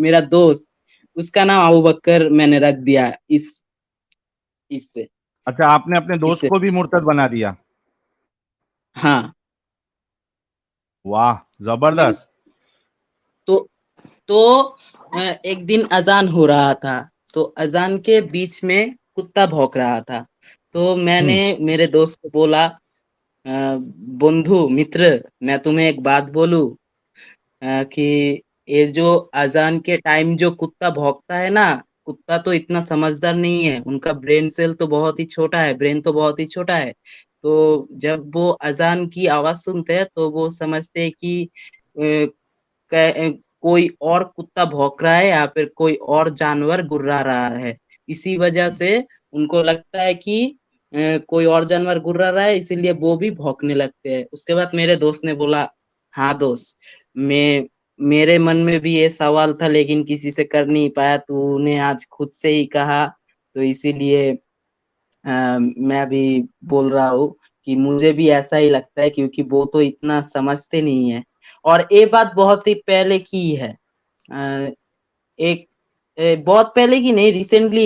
मेरा दोस्त, उसका नाम अबू बकर मैंने रख दिया इससे अच्छा, आपने अपने दोस्त इससे को भी मुर्तद बना दिया? हाँ। वाह, मैं जबरदस्त। तो एक दिन अजान हो रहा था, तो अजान के बीच में कुत्ता भौंक रहा था। तो मैंने हम्म। मेरे दोस्त को बोला बंधु मित्र, मैं तुम्हें एक बात बोलूं कि ये जो अजान के टाइम जो कुत्ता भौंकता है ना, कुत्ता तो इतना समझदार नहीं है, उनका ब्रेन सेल तो बहुत ही छोटा है, ब्रेन तो बहुत ही छोटा है। तो जब वो अजान की आवाज सुनते हैं तो वो समझते हैं कि कोई और कुत्ता भौंक रहा है या फिर कोई और जानवर गुर्रा रहा है। इसी वजह से उनको लगता है कि कोई और जानवर गुर्रा रहा है, इसीलिए वो भी भौंकने लगते हैं। उसके बाद मेरे दोस्त ने बोला, हाँ दोस्त, मैं मेरे मन में भी ये सवाल था लेकिन किसी से कर नहीं पाया, तूने आज खुद से ही कहा, तो इसीलिए मैं अभी बोल रहा हूँ कि मुझे भी ऐसा ही लगता है, क्योंकि वो तो इतना समझते नहीं है। और ये बात बहुत ही पहले की है, एक बहुत पहले की नहीं, रिसेंटली